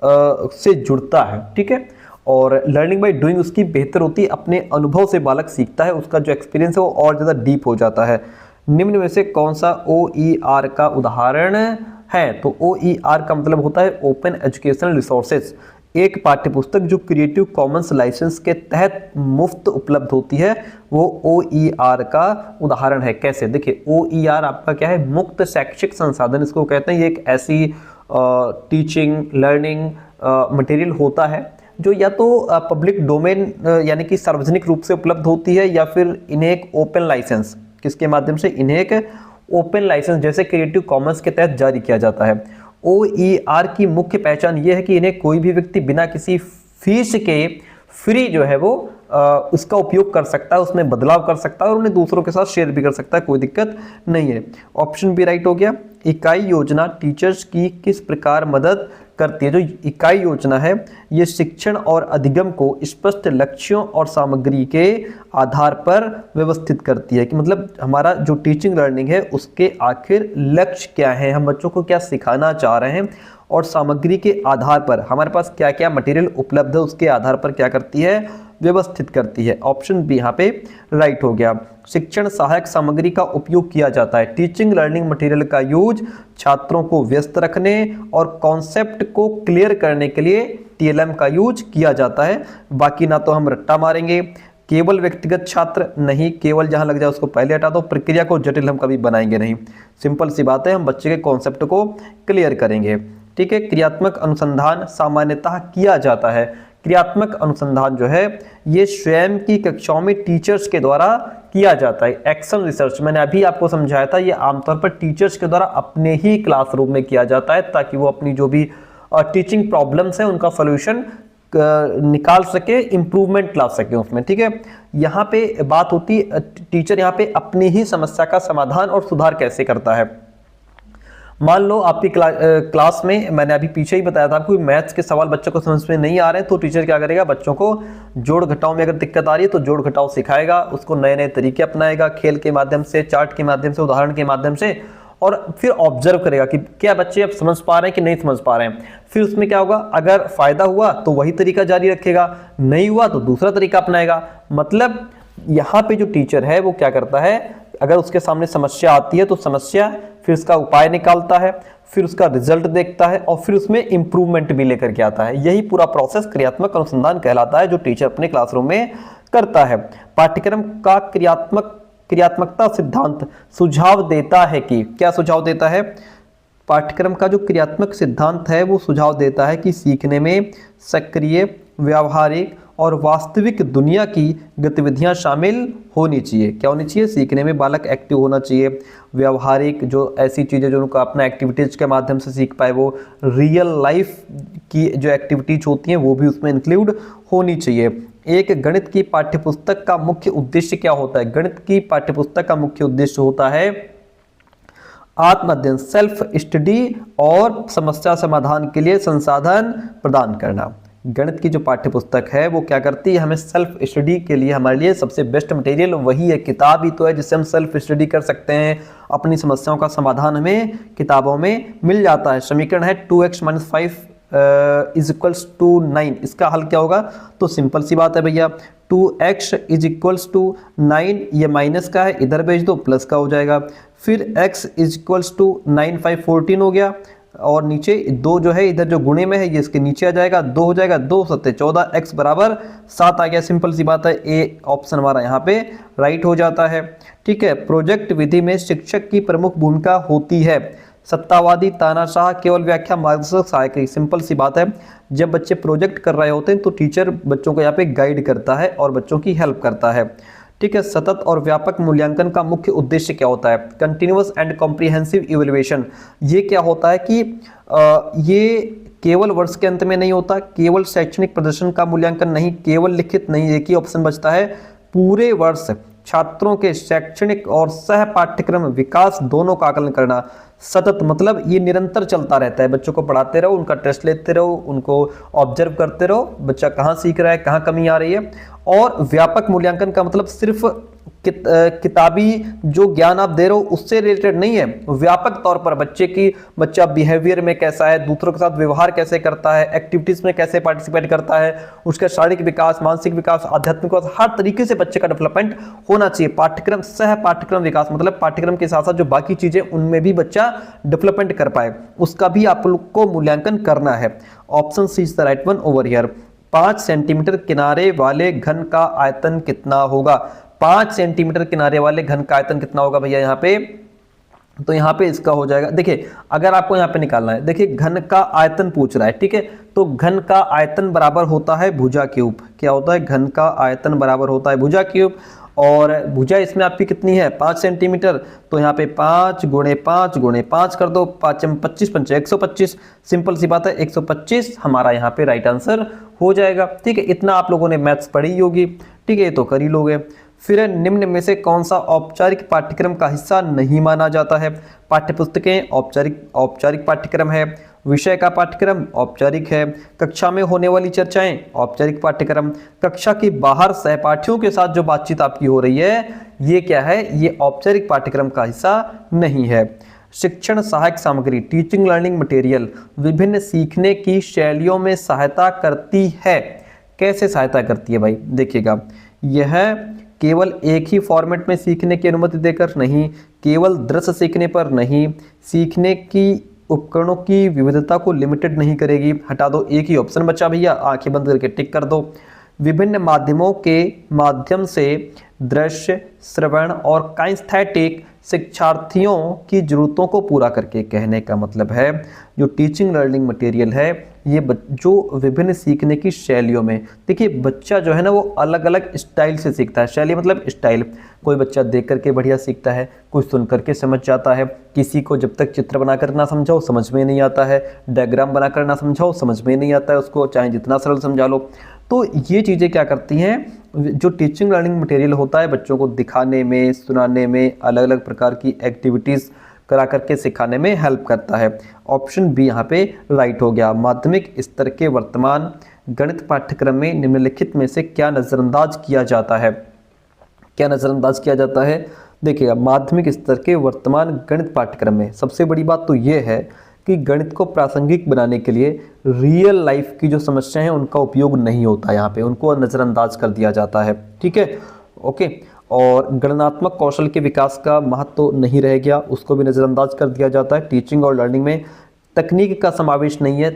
से जुड़ता है। ठीक है, और लर्निंग बाय डूइंग उसकी बेहतर होती है, अपने अनुभव से बालक सीखता है, उसका जो एक्सपीरियंस है वो और ज़्यादा डीप हो जाता है। निम्न में से कौन सा OER का उदाहरण है? तो OER का मतलब होता है ओपन एजुकेशनल रिसोर्सेज, एक पाठ्यपुस्तक जो क्रिएटिव कॉमन्स लाइसेंस के तहत मुफ्त उपलब्ध होती है, वो OER का उदाहरण है। कैसे? देखिए OER आपका क्या है? मुक्त शैक्षिक संसाधन इसको कहते हैं। ये एक ऐसी टीचिंग लर्निंग मटेरियल होता है जो या तो पब्लिक डोमेन यानी कि सार्वजनिक रूप से उपलब्ध होती है या फिर इन्हें एक ओपन लाइसेंस, किसके माध्यम से? इन्हें एक ओपन लाइसेंस जैसे क्रिएटिव कॉमन्स के तहत जारी किया जाता है। OER की मुख्य पहचान ये है कि इन्हें कोई भी व्यक्ति बिना किसी फीस के फ्री जो है वो उसका उपयोग कर सकता है, उसमें बदलाव कर सकता है और उन्हें दूसरों के साथ शेयर भी कर सकता है, कोई दिक्कत नहीं है। ऑप्शन बी राइट हो गया। इकाई योजना टीचर्स की किस प्रकार मदद करती है? जो इकाई योजना है ये शिक्षण और अधिगम को स्पष्ट लक्ष्यों और सामग्री के आधार पर व्यवस्थित करती है, कि मतलब हमारा जो टीचिंग लर्निंग है उसके आखिर लक्ष्य क्या है, हम बच्चों को क्या सिखाना चाह रहे हैं, और सामग्री के आधार पर हमारे पास क्या क्या मटेरियल उपलब्ध है उसके आधार पर क्या करती है? व्यवस्थित करती है। ऑप्शन बी यहाँ पे राइट हो गया। शिक्षण सहायक सामग्री का उपयोग किया जाता है। टीचिंग लर्निंग मटेरियल का यूज छात्रों को व्यस्त रखने और कॉन्सेप्ट को क्लियर करने के लिए TLM का यूज किया जाता है। बाकी ना तो हम रट्टा मारेंगे, केवल व्यक्तिगत छात्र नहीं, केवल जहां लग जाए उसको पहले हटा दो, प्रक्रिया को जटिल हम कभी बनाएंगे नहीं। सिंपल सी बात है, हम बच्चे के कॉन्सेप्ट को क्लियर करेंगे। ठीक है, क्रियात्मक अनुसंधान सामान्यतः किया जाता है। क्रियात्मक अनुसंधान जो है ये स्वयं की कक्षाओं में टीचर्स के द्वारा किया जाता है। एक्शन रिसर्च मैंने अभी आपको समझाया था, ये आमतौर पर टीचर्स के द्वारा अपने ही क्लासरूम में किया जाता है ताकि वो अपनी जो भी टीचिंग प्रॉब्लम्स हैं उनका सोल्यूशन निकाल सके, इंप्रूवमेंट ला सके उसमें। ठीक है, यहाँ पे बात होती है टीचर यहाँ पे अपनी ही समस्या का समाधान और सुधार कैसे करता है। मान लो आपकी क्लास में मैंने अभी पीछे ही बताया था आपको मैथ्स के सवाल बच्चों को समझ में नहीं आ रहे हैं, तो टीचर क्या करेगा? बच्चों को जोड़ घटाव में अगर दिक्कत आ रही है तो जोड़ घटाव सिखाएगा, उसको नए नए तरीके अपनाएगा, खेल के माध्यम से, चार्ट के माध्यम से, उदाहरण के माध्यम से, और फिर ऑब्जर्व करेगा कि क्या बच्चे अब समझ पा रहे हैं कि नहीं समझ पा रहे हैं। फिर उसमें क्या होगा? अगर फायदा हुआ तो वही तरीका जारी रखेगा, नहीं हुआ तो दूसरा तरीका अपनाएगा। मतलब यहाँ पे जो टीचर है वो क्या करता है? अगर उसके सामने समस्या आती है तो समस्या, फिर उसका उपाय निकालता है, फिर उसका रिजल्ट देखता है और फिर उसमें इंप्रूवमेंट भी लेकर के आता है। यही पूरा प्रोसेस क्रियात्मक अनुसंधान कहलाता है जो टीचर अपने क्लासरूम में करता है। पाठ्यक्रम का क्रियात्मकता सिद्धांत सुझाव देता है कि क्या सुझाव देता है? पाठ्यक्रम का जो क्रियात्मक सिद्धांत है वो सुझाव देता है कि सीखने में सक्रिय, व्यावहारिक और वास्तविक दुनिया की गतिविधियां शामिल होनी चाहिए। क्या होनी चाहिए? सीखने में बालक एक्टिव होना चाहिए, व्यावहारिक जो ऐसी चीज़ें जो उनको अपना एक्टिविटीज़ के माध्यम से सीख पाए, वो रियल लाइफ की जो एक्टिविटीज होती हैं वो भी उसमें इंक्लूड होनी चाहिए। एक गणित की पाठ्यपुस्तक का मुख्य उद्देश्य क्या होता है? गणित की पाठ्यपुस्तक का मुख्य उद्देश्य होता है आत्म अध्ययन, सेल्फ स्टडी और समस्या समाधान के लिए संसाधन प्रदान करना। गणित की जो पाठ्य पुस्तक है वो क्या करती है, हमें सेल्फ स्टडी के लिए हमारे लिए सबसे बेस्ट मटेरियल वही है, किताब ही तो है जिससे हम सेल्फ स्टडी कर सकते हैं। अपनी समस्याओं का समाधान हमें किताबों में मिल जाता है। समीकरण है 2x - 5 = 9। इसका हल क्या होगा, तो सिंपल सी बात है भैया, 2x = 9, ये माइनस का है, इधर भेज दो, प्लस का हो जाएगा। फिर x = 9 5 14 हो गया, और नीचे 2 जो है इधर जो गुणे में है ये इसके नीचे आ जाएगा, 2 हो जाएगा, 2 7 14, x बराबर 7 आ गया। सिंपल सी बात है, ए ऑप्शन हमारा यहाँ पे राइट हो जाता है। ठीक है, प्रोजेक्ट विधि में शिक्षक की प्रमुख भूमिका होती है। सत्तावादी, तानाशाह, केवल व्याख्या, मार्गदर्शक, सहायक। सिंपल सी बात है, जब बच्चे प्रोजेक्ट कर रहे होते हैं तो टीचर बच्चों को यहाँ पे गाइड करता है और बच्चों की हेल्प करता है। ठीक है, सतत और व्यापक मूल्यांकन का मुख्य उद्देश्य क्या होता है, कंटिन्यूअस एंड कॉम्प्रिहेंसिव इवैल्यूएशन। ये क्या होता है कि ये केवल वर्ष के अंत में नहीं होता, केवल शैक्षणिक प्रदर्शन का मूल्यांकन नहीं, केवल लिखित नहीं, एक ही ऑप्शन बचता है, पूरे वर्ष छात्रों के शैक्षणिक और सह पाठ्यक्रम विकास दोनों का आकलन करना। सतत मतलब ये निरंतर चलता रहता है, बच्चों को पढ़ाते रहो, उनका टेस्ट लेते रहो, उनको ऑब्जर्व करते रहो, बच्चा कहाँ सीख रहा है, कहाँ कमी आ रही है। और व्यापक मूल्यांकन का मतलब सिर्फ किताबी जो ज्ञान आप दे रहे हो उससे रिलेटेड नहीं है, व्यापक तौर पर बच्चा बिहेवियर में कैसा है, दूसरों के साथ व्यवहार कैसे करता है, एक्टिविटीज में कैसे पार्टिसिपेट करता है, उसका शारीरिक विकास, मानसिक विकास, आध्यात्मिक विकास, हर तरीके से बच्चे का डेवलपमेंट होना चाहिए। पाठ्यक्रम, सह पाठ्यक्रम विकास मतलब पाठ्यक्रम के साथ साथ जो बाकी चीजें उनमें भी बच्चा डेवलपमेंट कर पाए, उसका भी आप लोग को मूल्यांकन करना है। Option C is the right one over here. 5 centimetre किनारे वाले घन का आयतन कितना होगा, 5 सेंटीमीटर किनारे वाले घन का आयतन कितना होगा भैया यहाँ पे, तो यहाँ पे इसका हो जाएगा, देखिए अगर आपको यहाँ पे निकालना है, देखिए घन का आयतन पूछ रहा है, ठीक है, तो घन का आयतन बराबर होता है भुजा क्यूब। क्या होता है, घन का आयतन बराबर होता है भुजा क्यूब, और भुजा इसमें आपकी कितनी है 5 सेंटीमीटर, तो यहाँ पे 5 × 5 × 5 कर दो, 5 × 25 5 125। सिंपल सी बात है, 125 हमारा यहाँ पे राइट आंसर हो जाएगा। ठीक है, इतना आप लोगों ने मैथ्स पढ़ी होगी, ठीक है, ये तो कर ही लोगे। फिर निम्न में से कौन सा औपचारिक पाठ्यक्रम का हिस्सा नहीं माना जाता है, पाठ्यपुस्तकें औपचारिक पाठ्यक्रम है, विषय का पाठ्यक्रम औपचारिक है, कक्षा में होने वाली चर्चाएं औपचारिक पाठ्यक्रम, कक्षा के बाहर सहपाठियों के साथ जो बातचीत आपकी हो रही है ये क्या है, ये औपचारिक पाठ्यक्रम का हिस्सा नहीं है। शिक्षण सहायक सामग्री, टीचिंग लर्निंग मटेरियल विभिन्न सीखने की शैलियों में सहायता करती है। कैसे सहायता करती है भाई, देखिएगा, यह केवल एक ही फॉर्मेट में सीखने की अनुमति देकर नहीं, केवल दृश्य सीखने पर नहीं, सीखने की उपकरणों की विविधता को लिमिटेड नहीं करेगी। हटा दो, एक ही ऑप्शन बचा भैया, आंखें बंद करके टिक कर दो। विभिन्न माध्यमों के माध्यम से दृश्य, श्रवण और काइनेस्थेटिक शिक्षार्थियों की जरूरतों को पूरा करके, कहने का मतलब है जो टीचिंग लर्निंग मटेरियल है ये जो विभिन्न सीखने की शैलियों में, देखिए बच्चा जो है ना वो अलग अलग स्टाइल से सीखता है। शैली मतलब स्टाइल, कोई बच्चा देख करके बढ़िया सीखता है, कोई सुन करके समझ जाता है, किसी को जब तक चित्र बनाकर ना समझाओ समझ में नहीं आता है, डायग्राम बनाकर ना समझाओ समझ में नहीं आता है उसको, चाहे जितना सरल समझा लो। तो ये चीज़ें क्या करती हैं, जो टीचिंग लर्निंग मटेरियल होता है बच्चों को दिखाने में, सुनाने में, अलग अलग प्रकार की एक्टिविटीज़ करा करके सिखाने में हेल्प करता है। ऑप्शन बी यहाँ पे राइट हो गया। माध्यमिक स्तर के वर्तमान गणित पाठ्यक्रम में निम्नलिखित में से क्या नज़रअंदाज किया जाता है, क्या नज़रअंदाज किया जाता है, देखिएगा माध्यमिक स्तर के वर्तमान गणित पाठ्यक्रम में सबसे बड़ी बात तो ये है कि गणित को प्रासंगिक बनाने के लिए रियल लाइफ की जो समस्याएं हैं उनका उपयोग नहीं होता, यहाँ पे उनको नज़रअंदाज कर दिया जाता है। ठीक है, ओके। और गणनात्मक कौशल के विकास का महत्व तो नहीं रह गया, उसको भी नज़रअंदाज कर दिया जाता है। टीचिंग और लर्निंग में तकनीक का समावेश नहीं है,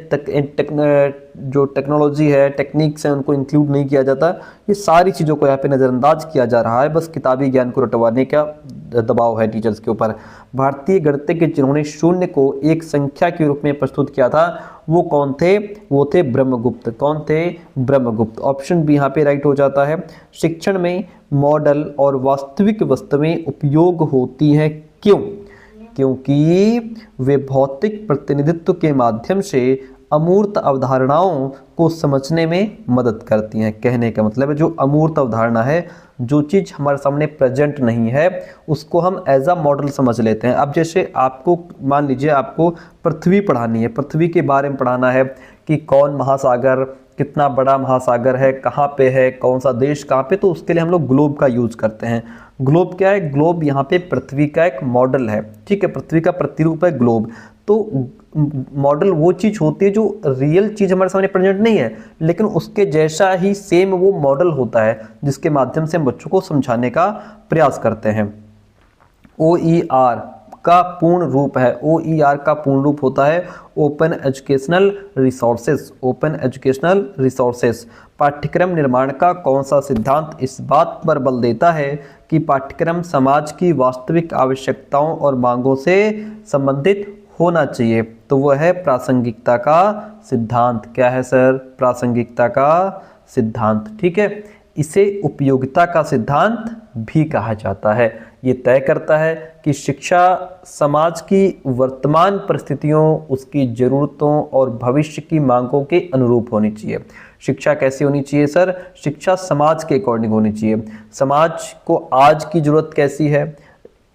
जो टेक्नोलॉजी है, टेक्निक्स हैं, उनको इंक्लूड नहीं किया जाता। ये सारी चीज़ों को यहाँ पे नज़रअंदाज किया जा रहा है, बस किताबी ज्ञान को रटवाने का दबाव है टीचर्स के ऊपर। भारतीय गणितज्ञ जिन्होंने शून्य को एक संख्या के रूप में प्रस्तुत किया था वो कौन थे, वो थे ब्रह्मगुप्त। कौन थे, ब्रह्मगुप्त। ऑप्शन बी यहाँ पे राइट हो जाता है। शिक्षण में मॉडल और वास्तविक वस्तुएं उपयोग होती हैं, क्यों, क्योंकि वे भौतिक प्रतिनिधित्व के माध्यम से अमूर्त अवधारणाओं को समझने में मदद करती हैं। कहने का मतलब है जो अमूर्त अवधारणा है, जो चीज़ हमारे सामने प्रेजेंट नहीं है, उसको हम एज अ मॉडल समझ लेते हैं। अब जैसे आपको मान लीजिए आपको पृथ्वी पढ़ानी है, पृथ्वी के बारे में पढ़ाना है कि कौन महासागर, कितना बड़ा महासागर है, कहाँ पे है, कौन सा देश कहाँ पे, तो उसके लिए हम लोग ग्लोब का यूज़ करते हैं। ग्लोब क्या है? ग्लोब यहाँ पे पृथ्वी का एक मॉडल है, ठीक है, पृथ्वी का प्रतिरूप है ग्लोब। तो मॉडल वो चीज़ होती है जो रियल चीज़ हमारे सामने प्रेजेंट नहीं है, लेकिन उसके जैसा ही सेम वो मॉडल होता है, जिसके माध्यम से हम बच्चों को समझाने का प्रयास करते हैं। OER का पूर्ण रूप है, OER का पूर्ण रूप होता है open educational resources. Open educational resources. पाठ्यक्रम निर्माण का कौन सा सिद्धांत इस बात पर बल देता है कि पाठ्यक्रम समाज की वास्तविक आवश्यकताओं और मांगों से संबंधित होना चाहिए? तो वह है प्रासंगिकता का सिद्धांत। क्या है सर? प्रासंगिकता का सिद्धांत, ठीक है। इसे उपयोगिता का सिद्धांत भी कहा जाता है। ये तय करता है कि शिक्षा समाज की वर्तमान परिस्थितियों, उसकी ज़रूरतों और भविष्य की मांगों के अनुरूप होनी चाहिए। शिक्षा कैसी होनी चाहिए सर? शिक्षा समाज के अकॉर्डिंग होनी चाहिए। समाज को आज की ज़रूरत कैसी है,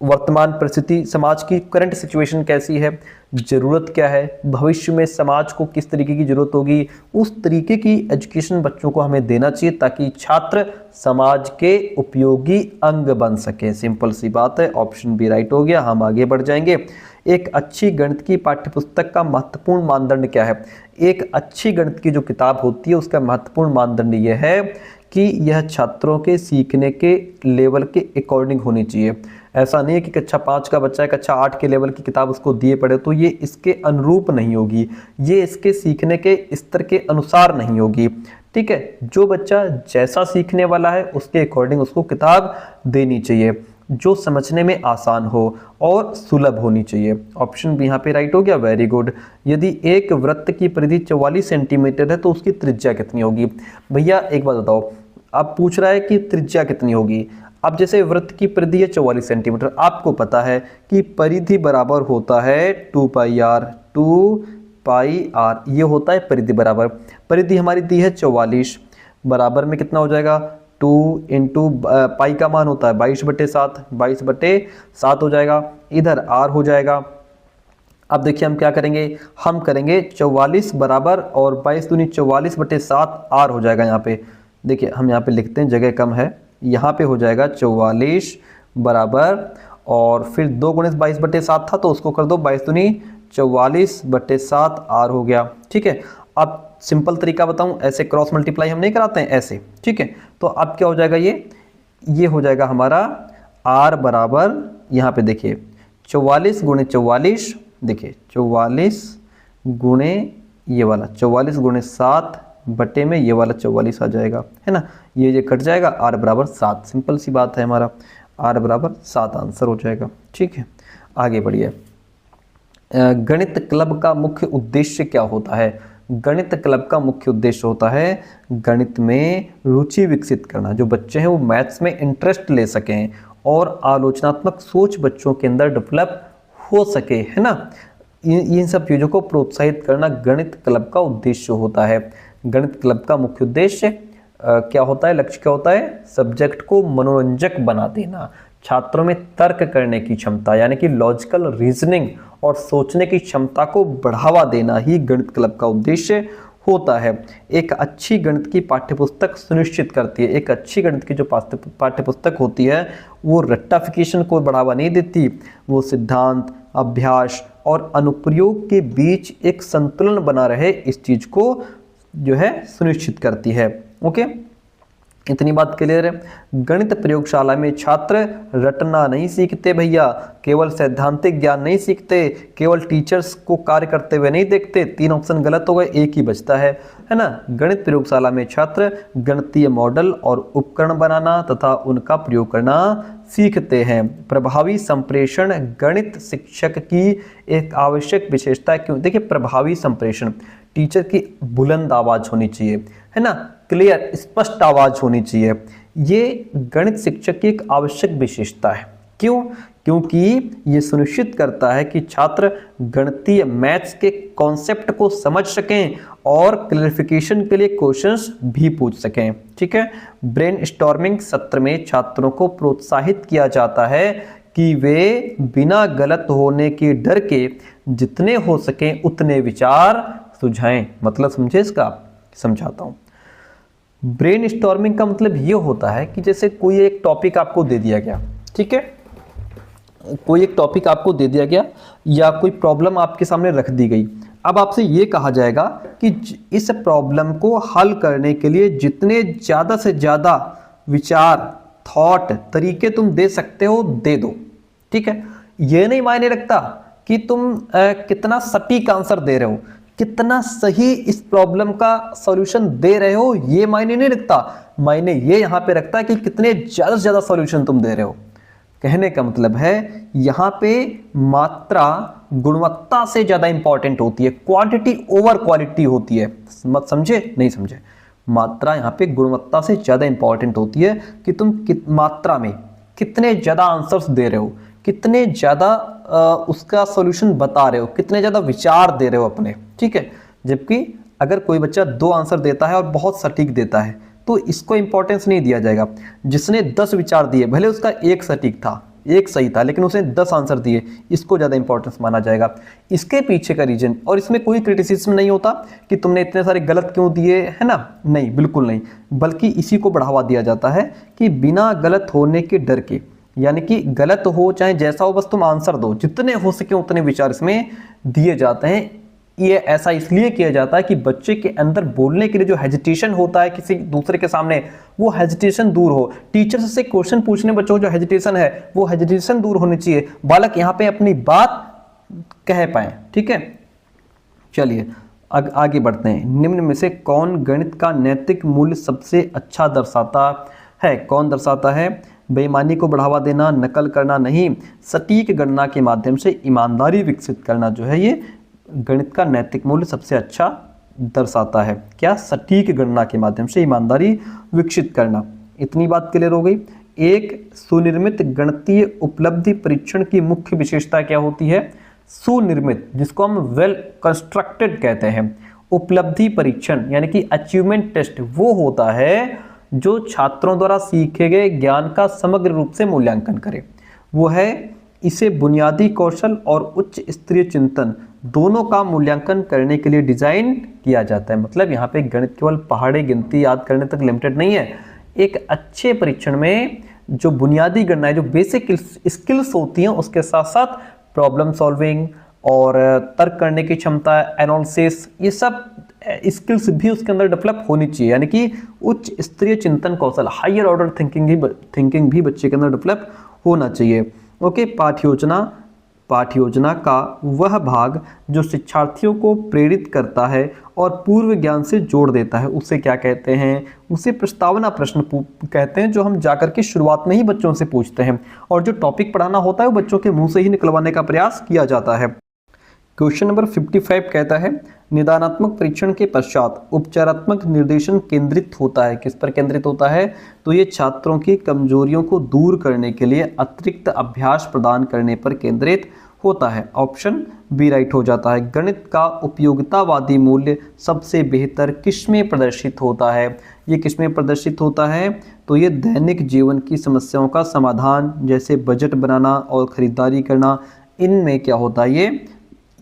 वर्तमान परिस्थिति, समाज की करंट सिचुएशन कैसी है, ज़रूरत क्या है, भविष्य में समाज को किस तरीके की ज़रूरत होगी, उस तरीके की एजुकेशन बच्चों को हमें देना चाहिए ताकि छात्र समाज के उपयोगी अंग बन सकें। सिंपल सी बात है। ऑप्शन बी राइट हो गया। हम आगे बढ़ जाएंगे। एक अच्छी गणित की पाठ्यपुस्तक का महत्वपूर्ण मानदंड क्या है? एक अच्छी गणित की जो किताब होती है उसका महत्वपूर्ण मानदंड यह है कि यह छात्रों के सीखने के लेवल के अकॉर्डिंग होनी चाहिए। ऐसा नहीं है कि कक्षा 5 का बच्चा है, कक्षा 8 के लेवल की किताब उसको दिए पड़े, तो ये इसके अनुरूप नहीं होगी, ये इसके सीखने के स्तर के अनुसार नहीं होगी, ठीक है। जो बच्चा जैसा सीखने वाला है उसके अकॉर्डिंग उसको किताब देनी चाहिए, जो समझने में आसान हो और सुलभ होनी चाहिए। ऑप्शन भी यहाँ पे राइट हो गया। Very good. यदि एक वृत्त की परिधि 44 सेंटीमीटर है तो उसकी त्रिज्या कितनी होगी? भैया एक बात बताओ, अब पूछ रहा है कि त्रिज्या कितनी होगी। अब जैसे वृत्त की परिधि है 44 सेंटीमीटर, आपको पता है कि परिधि बराबर होता है 2πr, 2πr ये होता है परिधि बराबर। परिधि हमारी दी है 44, बराबर में कितना हो जाएगा? 2 इंटू पाई का मान होता है 22/7, 22/7 हो जाएगा। इधर r हो जाएगा। अब देखिए हम क्या करेंगे, हम करेंगे 44 बराबर और 22 दूनी 44/7 r हो जाएगा। यहाँ पे देखिए हम यहाँ पे लिखते हैं, जगह कम है, यहाँ पे हो जाएगा 44 बराबर और फिर 2 गुणित 22/7 था तो उसको कर दो 22 दूनी 44/7 r हो गया, ठीक है। अब सिंपल तरीका बताऊं, ऐसे क्रॉस मल्टीप्लाई हम नहीं कराते हैं, ऐसे, ठीक है। तो अब क्या हो जाएगा, ये हो जाएगा हमारा r बराबर, यहाँ पे देखिए 44 गुणे 44, देखिए 44 गुणे ये वाला 44 गुणे 7 बटे में ये वाला 44 आ जाएगा, है ना। ये कट जाएगा, r बराबर 7। सिंपल सी बात है, हमारा r बराबर 7 आंसर हो जाएगा, ठीक है। आगे बढ़िए। गणित क्लब का मुख्य उद्देश्य क्या होता है? गणित क्लब का मुख्य उद्देश्य होता है गणित में रुचि विकसित करना। जो बच्चे हैं वो मैथ्स में इंटरेस्ट ले सकें और आलोचनात्मक सोच बच्चों के अंदर डेवलप हो सके, है ना। इन सब चीज़ों को प्रोत्साहित करना गणित क्लब का उद्देश्य होता है। गणित क्लब का मुख्य उद्देश्य क्या होता है, लक्ष्य क्या होता है? सब्जेक्ट को मनोरंजक बना देना, छात्रों में तर्क करने की क्षमता यानी कि लॉजिकल रीजनिंग और सोचने की क्षमता को बढ़ावा देना ही गणित क्लब का उद्देश्य होता है। एक अच्छी गणित की पाठ्यपुस्तक सुनिश्चित करती है, एक अच्छी गणित की जो पाठ्यपुस्तक होती है वो रट्टाफिकेशन को बढ़ावा नहीं देती, वो सिद्धांत, अभ्यास और अनुप्रयोग के बीच एक संतुलन बना रहे, इस चीज को जो है सुनिश्चित करती है। ओके, इतनी बात क्लियर है। गणित प्रयोगशाला में छात्र रटना नहीं सीखते भैया, केवल सैद्धांतिक ज्ञान नहीं सीखते, केवल टीचर्स को कार्य करते हुए नहीं देखते। 3 ऑप्शन गलत हो गए, एक ही बचता है ना। गणित प्रयोगशाला में छात्र गणितीय मॉडल और उपकरण बनाना तथा उनका प्रयोग करना सीखते हैं। प्रभावी संप्रेषण गणित शिक्षक की एक आवश्यक विशेषता है। क्यों? देखिए, प्रभावी संप्रेषण, टीचर की बुलंद आवाज होनी चाहिए, है ना, क्लियर स्पष्ट आवाज होनी चाहिए। ये गणित शिक्षक की एक आवश्यक विशेषता है। क्यों? क्योंकि ये सुनिश्चित करता है कि छात्र गणितीय मैथ्स के कॉन्सेप्ट को समझ सकें और क्लैरिफिकेशन के लिए क्वेश्चंस भी पूछ सकें। ठीक है, ब्रेनस्टॉर्मिंग सत्र में छात्रों को प्रोत्साहित किया जाता है कि वे बिना गलत होने के डर के जितने हो सकें उतने विचार सुझाएं। मतलब समझे इसका? समझाता हूं। ब्रेनस्टॉर्मिंग का मतलब ये होता है कि जैसे कोई एक टॉपिक आपको दे दिया गया, ठीक है, कोई एक टॉपिक आपको दे दिया गया या कोई प्रॉब्लम आपके सामने रख दी गई। अब आपसे ये कहा जाएगा कि इस प्रॉब्लम को हल करने के लिए जितने ज़्यादा से ज़्यादा विचार, थॉट, तरीके तुम दे सकते हो दे दो। ठीक है, ये नहीं मायने रखता कि तुम कितना सटीक आंसर दे रहे हो, कितना सही इस प्रॉब्लम का सॉल्यूशन दे रहे हो, ये मायने नहीं रखता। मायने ये यहाँ पे रखता है कि कितने ज़्यादा से ज़्यादा सॉल्यूशन तुम दे रहे हो। कहने का मतलब है यहाँ पे मात्रा गुणवत्ता से ज़्यादा इंपॉर्टेंट होती है, क्वांटिटी ओवर क्वालिटी होती है। मत समझे? नहीं समझे? मात्रा यहाँ पे गुणवत्ता से ज़्यादा इंपॉर्टेंट होती है कि तुम मात्रा में कितने ज़्यादा आंसर्स दे रहे हो, कितने ज़्यादा उसका सॉल्यूशन बता रहे हो, कितने ज़्यादा विचार दे रहे हो अपने। ठीक है, जबकि अगर कोई बच्चा 2 आंसर देता है और बहुत सटीक देता है तो इसको इंपॉर्टेंस नहीं दिया जाएगा। जिसने 10 विचार दिए, भले उसका 1 सटीक था, 1 सही था, लेकिन उसने 10 आंसर दिए, इसको ज़्यादा इंपॉर्टेंस माना जाएगा। इसके पीछे का रीजन, और इसमें कोई क्रिटिसिज्म नहीं होता कि तुमने इतने सारे गलत क्यों दिए, है ना, नहीं, बिल्कुल नहीं, बल्कि इसी को बढ़ावा दिया जाता है कि बिना गलत होने के डर के, यानी कि गलत हो चाहे जैसा हो, बस तुम आंसर दो, जितने हो सके उतने विचार इसमें दिए जाते हैं। ये ऐसा इसलिए किया जाता है कि बच्चे के अंदर बोलने के लिए जो हेजिटेशन होता है किसी दूसरे के सामने, वो हेजिटेशन दूर हो। टीचर से क्वेश्चन पूछने बच्चों को जो हेजिटेशन है, वो हेजिटेशन दूर होनी चाहिए, बालक यहाँ पे अपनी बात कह पाए। ठीक है, चलिए आगे बढ़ते हैं। निम्न में से कौन गणित का नैतिक मूल्य सबसे अच्छा दर्शाता है? कौन दर्शाता है? बेईमानी को बढ़ावा देना, नकल करना नहीं, सटीक गणना के माध्यम से ईमानदारी विकसित करना जो है ये गणित का नैतिक मूल्य सबसे अच्छा दर्शाता है। क्या? सटीक गणना के माध्यम से ईमानदारी विकसित करना। इतनी बात क्लियर हो गई। एक सुनिर्मित गणितीय उपलब्धि परीक्षण की मुख्य विशेषता क्या होती है? सुनिर्मित, जिसको हम वेल कंस्ट्रक्टेड कहते हैं, उपलब्धि परीक्षण यानी कि अचीवमेंट टेस्ट, वो होता है जो छात्रों द्वारा सीखे गए ज्ञान का समग्र रूप से मूल्यांकन करे। वो है, इसे बुनियादी कौशल और उच्च स्तरीय चिंतन दोनों का मूल्यांकन करने के लिए डिजाइन किया जाता है। मतलब यहाँ पे गणित केवल पहाड़े गिनती याद करने तक लिमिटेड नहीं है। एक अच्छे परीक्षण में जो बुनियादी गणना है, जो बेसिक स्किल्स होती हैं, उसके साथ साथ प्रॉब्लम सॉल्विंग और तर्क करने की क्षमता, एनालिसिस, ये सब स्किल्स भी उसके अंदर डेवलप होनी चाहिए। यानी कि उच्च स्तरीय चिंतन कौशल, हायर ऑर्डर थिंकिंग भी बच्चे के अंदर डेवलप होना चाहिए। ओके, पाठ्य योजना का वह भाग जो शिक्षार्थियों को प्रेरित करता है और पूर्व ज्ञान से जोड़ देता है, उसे क्या कहते हैं? उसे प्रस्तावना प्रश्न कहते हैं, जो हम जाकर के शुरुआत में ही बच्चों से पूछते हैं और जो टॉपिक पढ़ाना होता है वो बच्चों के मुंह से ही निकलवाने का प्रयास किया जाता है। क्वेश्चन नंबर 55 कहता है, निदानात्मक परीक्षण के पश्चात उपचारात्मक निर्देशन केंद्रित होता है। किस पर केंद्रित होता है? तो ये छात्रों की कमजोरियों को दूर करने के लिए अतिरिक्त अभ्यास प्रदान करने पर केंद्रित होता है। ऑप्शन बी राइट हो जाता है। गणित का उपयोगितावादी मूल्य सबसे बेहतर किसमें प्रदर्शित होता है? ये किसमें प्रदर्शित होता है? तो ये दैनिक जीवन की समस्याओं का समाधान, जैसे बजट बनाना और खरीदारी करना, इनमें क्या होता है? ये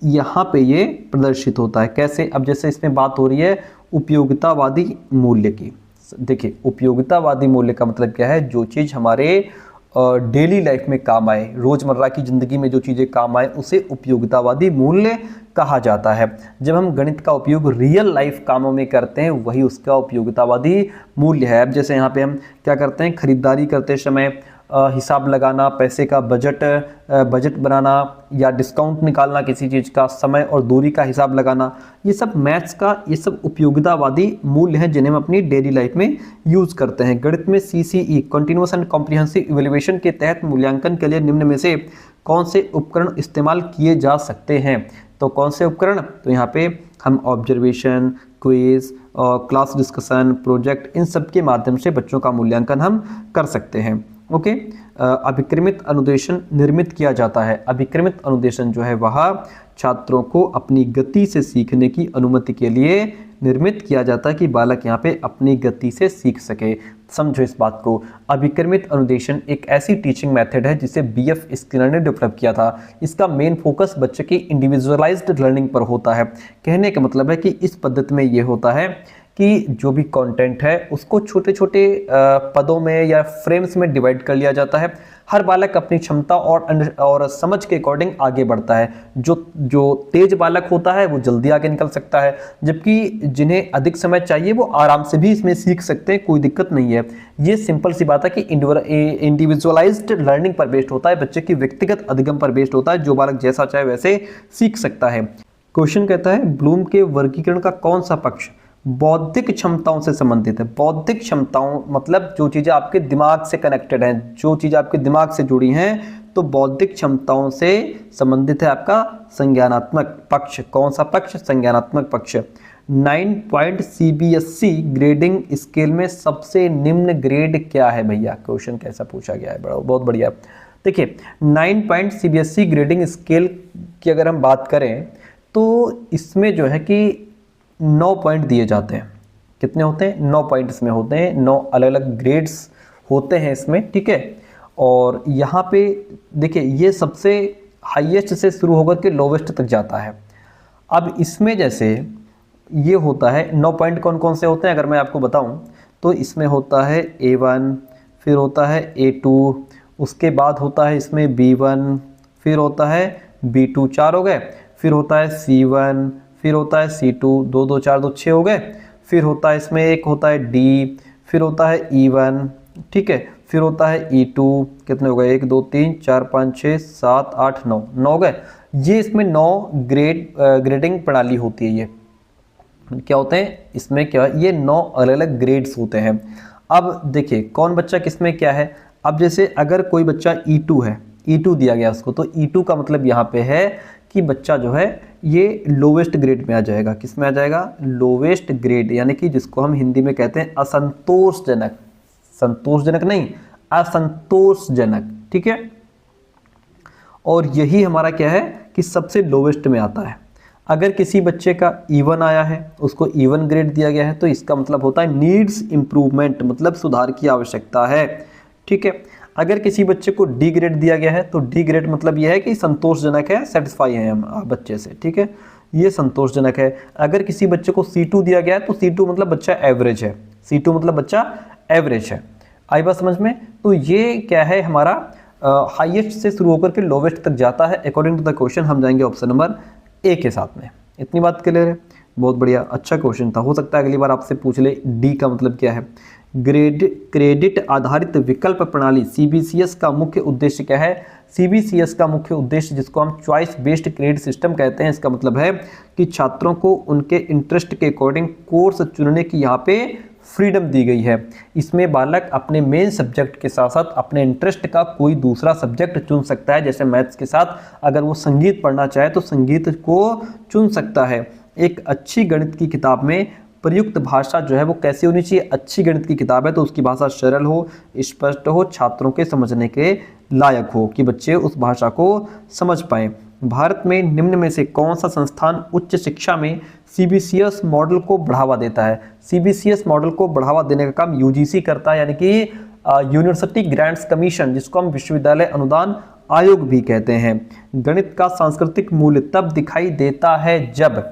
यहाँ पे ये प्रदर्शित होता है। कैसे? अब जैसे इसमें बात हो रही है उपयोगितावादी मूल्य की। देखिए, उपयोगितावादी मूल्य का मतलब क्या है? जो चीज़ हमारे डेली लाइफ में काम आए, रोज़मर्रा की ज़िंदगी में जो चीज़ें काम आए, उसे उपयोगितावादी मूल्य कहा जाता है। जब हम गणित का उपयोग रियल लाइफ कामों में करते हैं, वही उसका उपयोगितावादी मूल्य है। अब जैसे यहाँ पे हम क्या करते हैं? खरीदारी करते समय हिसाब लगाना, पैसे का बजट बनाना या डिस्काउंट निकालना किसी चीज़ का, समय और दूरी का हिसाब लगाना, ये सब मैथ्स का, ये सब उपयोगितावादी मूल्य हैं जिन्हें हम अपनी डेली लाइफ में यूज़ करते हैं। गणित में CCE continuous and comprehensive evaluation के तहत मूल्यांकन के लिए निम्न में से कौन से उपकरण इस्तेमाल किए जा सकते हैं? तो कौन से उपकरण? तो यहाँ पे हम observation, quiz, class discussion, project, इन सब के माध्यम से बच्चों का मूल्यांकन हम कर सकते हैं। ओके। अभिक्रमित अनुदेशन निर्मित किया जाता है। अभिक्रमित अनुदेशन जो है वह छात्रों को अपनी गति से सीखने की अनुमति के लिए निर्मित किया जाता है कि बालक यहाँ पे अपनी गति से सीख सके। समझो इस बात को। अभिक्रमित अनुदेशन एक ऐसी टीचिंग मेथड है जिसे बीएफ स्किनर ने डेवलप किया था। इसका मेन फोकस बच्चे की इंडिविजुअलाइज्ड लर्निंग पर होता है। कहने का मतलब है कि इस पद्धति में ये होता है कि जो भी कंटेंट है उसको छोटे छोटे पदों में या फ्रेम्स में डिवाइड कर लिया जाता है। हर बालक अपनी क्षमता और समझ के अकॉर्डिंग आगे बढ़ता है। जो तेज बालक होता है वो जल्दी आगे निकल सकता है, जबकि जिन्हें अधिक समय चाहिए वो आराम से भी इसमें सीख सकते हैं, कोई दिक्कत नहीं है। ये सिंपल सी बात है कि इंडिविजुअलाइज्ड लर्निंग पर बेस्ड होता है, बच्चे की व्यक्तिगत अधिगम पर बेस्ड होता है। जो बालक जैसा चाहे वैसे सीख सकता है। क्वेश्चन कहता है ब्लूम के वर्गीकरण का कौन सा पक्ष बौद्धिक क्षमताओं से संबंधित है। बौद्धिक क्षमताओं मतलब जो चीजें आपके दिमाग से कनेक्टेड हैं, जो चीजें आपके दिमाग से जुड़ी हैं, तो बौद्धिक क्षमताओं से संबंधित है आपका संज्ञानात्मक पक्ष। कौन सा पक्ष? संज्ञानात्मक पक्ष। 9 पॉइंट सीबीएसई ग्रेडिंग स्केल में सबसे निम्न ग्रेड क्या है भैया? क्वेश्चन कैसा पूछा गया है, बड़ा बहुत बढ़िया। देखिए 9 पॉइंट सीबीएसई ग्रेडिंग स्केल की अगर हम बात करें तो इसमें जो है कि 9 पॉइंट दिए जाते हैं। कितने होते हैं? 9 पॉइंट इसमें होते हैं। 9 अलग अलग ग्रेड्स होते हैं इसमें, ठीक है। और यहाँ पे देखिए ये सबसे हाईएस्ट से शुरू होकर के लोवेस्ट तक जाता है। अब इसमें जैसे ये होता है 9 पॉइंट कौन कौन से होते हैं अगर मैं आपको बताऊं तो इसमें होता है A1, फिर होता है A2, उसके बाद होता है इसमें B1, फिर होता है B2, 4 हो गए। फिर होता है C1, फिर होता है C2, 2 2 4 2 6 हो गए। फिर होता है इसमें एक होता है D, फिर होता है E1, ठीक है। फिर होता है E2, कितने हो गए? 1 2 3 4 5 6 7 8 9 9 हो गए। ये इसमें 9 ग्रेडिंग प्रणाली होती है। ये क्या होते हैं इसमें? क्या ये 9 अलग अलग ग्रेड्स होते हैं। अब देखिए कौन बच्चा किसमें क्या है। अब जैसे अगर कोई बच्चा E2 है, E2 दिया गया उसको, तो E2 का मतलब यहाँ पे है कि बच्चा जो है ये लोवेस्ट ग्रेड में आ जाएगा। किस में आ जाएगा? लोवेस्ट ग्रेड, यानी कि जिसको हम हिंदी में कहते हैं असंतोषजनक। संतोषजनक नहीं, असंतोषजनक, ठीक है। और यही हमारा क्या है कि सबसे लोवेस्ट में आता है। अगर किसी बच्चे का E1 आया है, उसको E1 ग्रेड दिया गया है, तो इसका मतलब होता है नीड्स इंप्रूवमेंट, मतलब सुधार की आवश्यकता है, ठीक है। अगर किसी बच्चे को D ग्रेड दिया गया है तो D ग्रेड मतलब यह है कि संतोषजनक है, सेटिस्फाई है हम बच्चे से, ठीक है, ये संतोषजनक है। अगर किसी बच्चे को C2 दिया गया है तो C2 मतलब बच्चा एवरेज है। C2 मतलब बच्चा एवरेज है। आई बात समझ में? तो ये क्या है हमारा हाईएस्ट से शुरू होकर के लोवेस्ट तक जाता है। अकॉर्डिंग टू द क्वेश्चन हम जाएंगे ऑप्शन नंबर A के साथ में। इतनी बात क्लियर है? बहुत बढ़िया, अच्छा क्वेश्चन था। हो सकता है अगली बार आपसे पूछ ले D का मतलब क्या है। क्रेडिट आधारित विकल्प प्रणाली सीबीसीएस का मुख्य उद्देश्य क्या है? सीबीसीएस का मुख्य उद्देश्य, जिसको हम चॉइस बेस्ड क्रेडिट सिस्टम कहते हैं, इसका मतलब है कि छात्रों को उनके इंटरेस्ट के अकॉर्डिंग कोर्स चुनने की यहाँ पे फ्रीडम दी गई है। इसमें बालक अपने मेन सब्जेक्ट के साथ साथ अपने इंटरेस्ट का कोई दूसरा सब्जेक्ट चुन सकता है। जैसे मैथ्स के साथ अगर वो संगीत पढ़ना चाहे तो संगीत को चुन सकता है। एक अच्छी गणित की किताब में प्रयुक्त भाषा जो है वो कैसी होनी चाहिए? अच्छी गणित की किताब है तो उसकी भाषा सरल हो, स्पष्ट हो, छात्रों के समझने के लायक हो, कि बच्चे उस भाषा को समझ पाएं। भारत में निम्न में से कौन सा संस्थान उच्च शिक्षा में सीबीसीएस मॉडल को बढ़ावा देता है? सीबीसीएस मॉडल को बढ़ावा देने का काम यूजीसी करता है, यानी कि यूनिवर्सिटी ग्रांट्स कमीशन, जिसको हम विश्वविद्यालय अनुदान आयोग भी कहते हैं। गणित का सांस्कृतिक मूल्य तब दिखाई देता है जब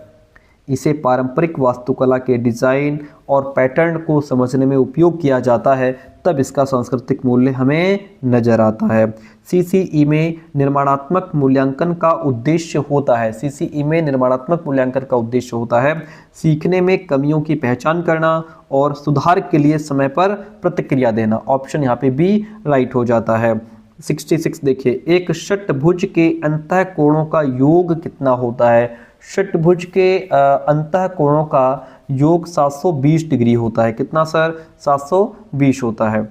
इसे पारंपरिक वास्तुकला के डिजाइन और पैटर्न को समझने में उपयोग किया जाता है, तब इसका सांस्कृतिक मूल्य हमें नजर आता है। सीसीई में निर्माणात्मक मूल्यांकन का उद्देश्य होता है। सीसीई में निर्माणात्मक मूल्यांकन का उद्देश्य होता है सीखने में कमियों की पहचान करना और सुधार के लिए समय पर प्रतिक्रिया देना। ऑप्शन यहाँ पे बी राइट हो जाता है। 66 देखिए, एक षटभुज के अंतःकोणों का योग कितना होता है? षटभुज के अंतःकोणों का योग 720 डिग्री होता है। कितना सर? 720 होता है।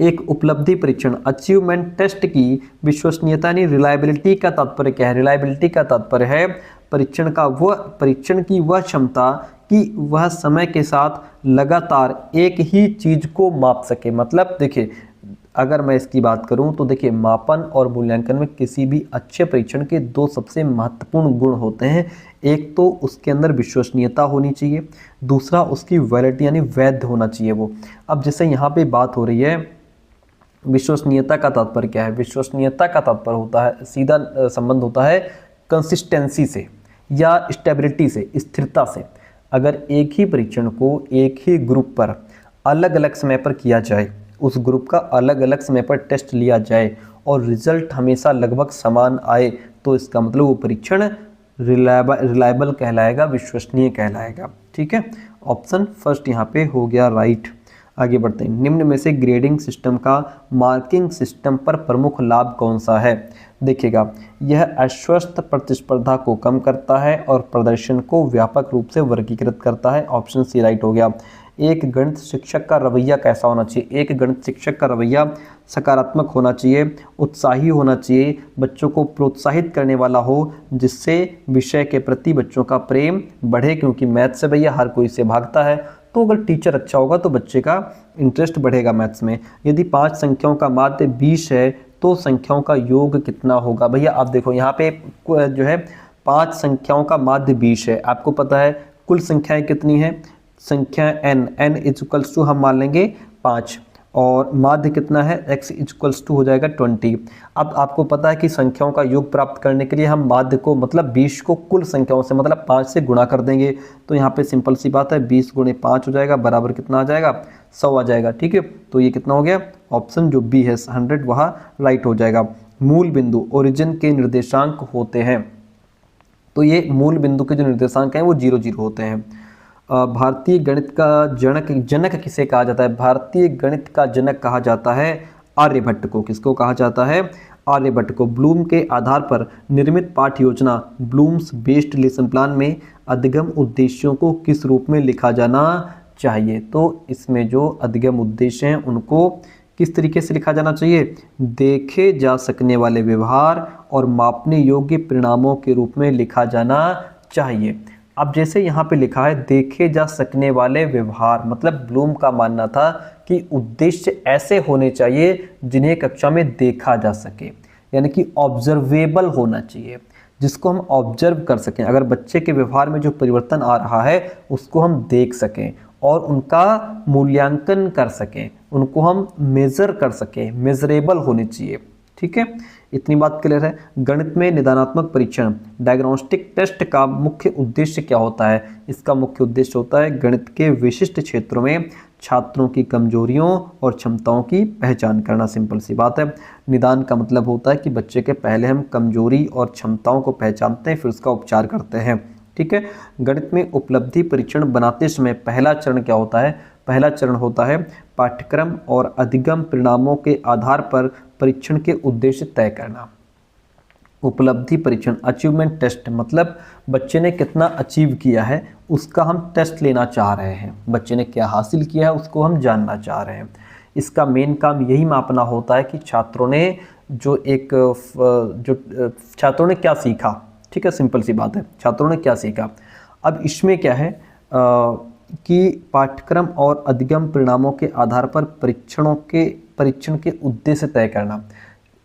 एक उपलब्धि परीक्षण अचीवमेंट टेस्ट की विश्वसनीयता यानी रिलायबिलिटी का तात्पर्य क्या है? रिलायबिलिटी का तात्पर्य है परीक्षण की वह क्षमता कि वह समय के साथ लगातार एक ही चीज को माप सके। मतलब देखिए अगर मैं इसकी बात करूं तो देखिए मापन और मूल्यांकन में किसी भी अच्छे परीक्षण के दो सबसे महत्वपूर्ण गुण होते हैं। एक तो उसके अंदर विश्वसनीयता होनी चाहिए, दूसरा उसकी वैलिडिटी यानी वैध होना चाहिए वो। अब जैसे यहाँ पे बात हो रही है विश्वसनीयता का तात्पर्य क्या है? विश्वसनीयता का तात्पर्य होता है, सीधा संबंध होता है कंसिस्टेंसी से या स्टेबिलिटी से, स्थिरता से। अगर एक ही परीक्षण को एक ही ग्रुप पर अलग अलग समय पर किया जाए, उस ग्रुप का अलग अलग समय पर टेस्ट लिया जाए और रिजल्ट हमेशा लगभग समान आए, तो इसका मतलब वो परीक्षण रिलायबल कहलाएगा, विश्वसनीय कहलाएगा। ठीक है, ऑप्शन फर्स्ट यहाँ पे हो गया राइट। आगे बढ़ते हैं। निम्न में से ग्रेडिंग सिस्टम का मार्किंग सिस्टम पर प्रमुख लाभ कौन सा है? देखिएगा, यह अस्वस्थ प्रतिस्पर्धा को कम करता है और प्रदर्शन को व्यापक रूप से वर्गीकृत करता है। ऑप्शन सी राइट हो गया। एक गणित शिक्षक का रवैया कैसा होना चाहिए? एक गणित शिक्षक का रवैया सकारात्मक होना चाहिए, उत्साही होना चाहिए, बच्चों को प्रोत्साहित करने वाला हो, जिससे विषय के प्रति बच्चों का प्रेम बढ़े, क्योंकि मैथ्स से भैया हर कोई से भागता है। तो अगर टीचर अच्छा होगा तो बच्चे का इंटरेस्ट बढ़ेगा मैथ्स में। यदि 5 संख्याओं का माध्य 20 है तो संख्याओं का योग कितना होगा? भैया आप देखो यहाँ पे जो है 5 संख्याओं का माध्य 20 है। आपको पता है कुल संख्याएं कितनी है? संख्या n इज इक्वल्स टू हम मान लेंगे 5 और माध्य कितना है? x इक्वल्स टू हो जाएगा 20। अब आपको पता है कि संख्याओं का योग प्राप्त करने के लिए हम माध्य को मतलब 20 को कुल संख्याओं से मतलब 5 से गुणा कर देंगे। तो यहाँ पे सिंपल सी बात है, 20 गुणे 5 हो जाएगा, बराबर कितना आ जाएगा? 100 आ जाएगा। ठीक है, तो ये कितना हो गया? ऑप्शन जो बी है 100 वहाँ राइट हो जाएगा। मूल बिंदु ओरिजिन के निर्देशांक होते हैं, तो ये मूल बिंदु के जो निर्देशांक हैं वो 0 0 होते हैं। भारतीय गणित का जनक किसे कहा जाता है? भारतीय गणित का जनक कहा जाता है आर्यभट्ट को। किसको कहा जाता है? आर्यभट्ट को। ब्लूम के आधार पर निर्मित पाठ्य योजना ब्लूम्स बेस्ड लेसन प्लान में अधिगम उद्देश्यों को किस रूप में लिखा जाना चाहिए? तो इसमें जो अधिगम उद्देश्य हैं उनको किस तरीके से लिखा जाना चाहिए? देखे जा सकने वाले व्यवहार और मापने योग्य परिणामों के रूप में लिखा जाना चाहिए। अब जैसे यहाँ पे लिखा है देखे जा सकने वाले व्यवहार, मतलब ब्लूम का मानना था कि उद्देश्य ऐसे होने चाहिए जिन्हें कक्षा में देखा जा सके, यानी कि ऑब्जर्वेबल होना चाहिए, जिसको हम ऑब्जर्व कर सकें। अगर बच्चे के व्यवहार में जो परिवर्तन आ रहा है उसको हम देख सकें और उनका मूल्यांकन कर सकें, उनको हम मेज़र कर सकें, मेजरेबल होने चाहिए। ठीक है, इतनी बात क्लियर है। गणित में निदानात्मक परीक्षण डायग्नोस्टिक टेस्ट का मुख्य उद्देश्य क्या होता है? इसका मुख्य उद्देश्य होता है गणित के विशिष्ट क्षेत्रों में छात्रों की कमजोरियों और क्षमताओं की पहचान करना। सिंपल सी बात है। निदान का मतलब होता है कि बच्चे के पहले हम कमजोरी और क्षमताओं को पहचानते हैं, फिर उसका उपचार करते हैं। ठीक है, गणित में उपलब्धि परीक्षण बनाते समय पहला चरण क्या होता है? पहला चरण होता है पाठ्यक्रम और अधिगम परिणामों के आधार पर परीक्षण के उद्देश्य तय करना। उपलब्धि परीक्षण अचीवमेंट टेस्ट, मतलब बच्चे ने कितना अचीव किया है उसका हम टेस्ट लेना चाह रहे हैं। बच्चे ने क्या हासिल किया है उसको हम जानना चाह रहे हैं। इसका मेन काम यही मापना होता है कि छात्रों ने छात्रों ने क्या सीखा। ठीक है, सिंपल सी बात है, छात्रों ने क्या सीखा। अब इसमें क्या है कि पाठ्यक्रम और अधिगम परिणामों के आधार पर परीक्षण के उद्देश्य तय करना।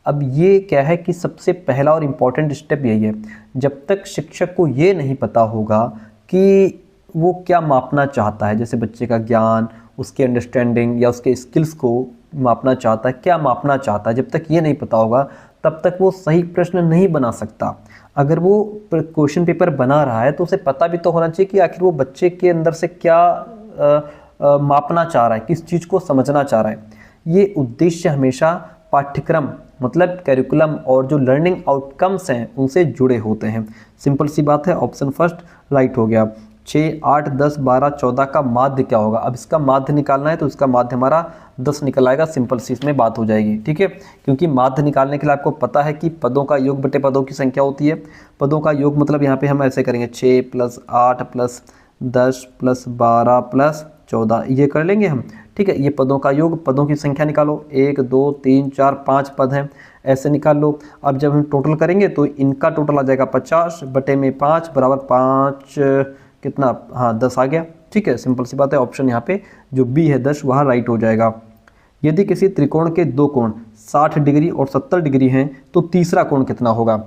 अब ये क्या है कि सबसे पहला और इम्पॉर्टेंट स्टेप यही है। जब तक शिक्षक को ये नहीं पता होगा कि वो क्या मापना चाहता है, जैसे बच्चे का ज्ञान, उसके अंडरस्टैंडिंग या उसके स्किल्स को मापना चाहता है, क्या मापना चाहता है, जब तक ये नहीं पता होगा तब तक वो सही प्रश्न नहीं बना सकता। अगर वो क्वेश्चन पेपर बना रहा है तो उसे पता भी तो होना चाहिए कि आखिर वो बच्चे के अंदर से क्या मापना चाह रहा है, किस चीज़ को समझना चाह रहा है। ये उद्देश्य हमेशा पाठ्यक्रम मतलब कैरिकुलम और जो लर्निंग आउटकम्स हैं उनसे जुड़े होते हैं। सिंपल सी बात है, ऑप्शन फर्स्ट राइट हो गया। 6, 8, 10, 12, 14 का माध्य क्या होगा? अब इसका माध्य निकालना है तो इसका माध्य हमारा 10 निकल आएगा। सिंपल सी इसमें बात हो जाएगी। ठीक है, क्योंकि माध्य निकालने के लिए आपको पता है कि पदों का योग बटे पदों की संख्या होती है। पदों का योग मतलब यहाँ पे हम ऐसे करेंगे 6 + 8 + 10 + 12 + 14 ये कर लेंगे हम। ठीक है, ये पदों का योग, पदों की संख्या निकालो। 1, 2, 3, 4, 5 पद हैं, ऐसे निकाल लो। अब जब हम टोटल करेंगे तो इनका टोटल आ जाएगा 50 बटे में 5 बराबर 5 कितना? हाँ 10 आ गया। ठीक है, सिंपल सी बात है। ऑप्शन यहाँ पे जो बी है 10 वहाँ राइट हो जाएगा। यदि किसी त्रिकोण के दो कोण 60 डिग्री और 70 डिग्री हैं तो तीसरा कोण कितना होगा।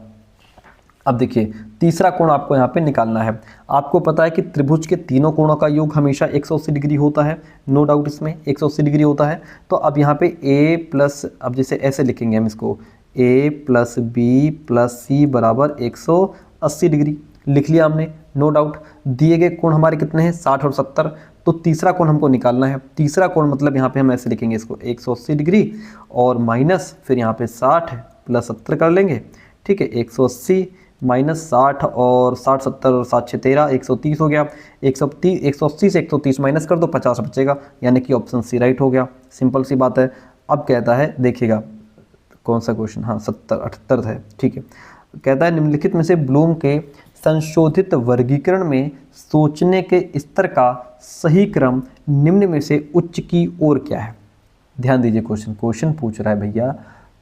अब देखिए तीसरा कोण आपको यहाँ पे निकालना है। आपको पता है कि त्रिभुज के तीनों कोणों का योग हमेशा 180 डिग्री होता है, नो डाउट इसमें 180 डिग्री होता है। तो अब यहाँ पे a प्लस, अब जैसे ऐसे लिखेंगे हम इसको, a प्लस बी प्लस सी बराबर 180 डिग्री लिख लिया हमने, नो डाउट। दिए गए कोण हमारे कितने हैं 60 और 70, तो तीसरा कोण हमको निकालना है। तीसरा कोण मतलब यहाँ पे हम ऐसे लिखेंगे इसको 180 डिग्री और माइनस फिर यहाँ पे 60 प्लस 70 कर लेंगे, ठीक है। 180 माइनस 60 और 60 70 और 7 6 13 130 हो गया। 180 से 130 माइनस कर दो 50 बचेगा, यानी कि ऑप्शन सी राइट हो गया। सिंपल सी बात है। अब कहता है देखिएगा कौन सा क्वेश्चन, हाँ 78 है, ठीक है। कहता है निम्नलिखित में से ब्लूम के संशोधित वर्गीकरण में सोचने के स्तर का सही क्रम निम्न में से उच्च की ओर क्या है। ध्यान दीजिए, क्वेश्चन पूछ रहा है भैया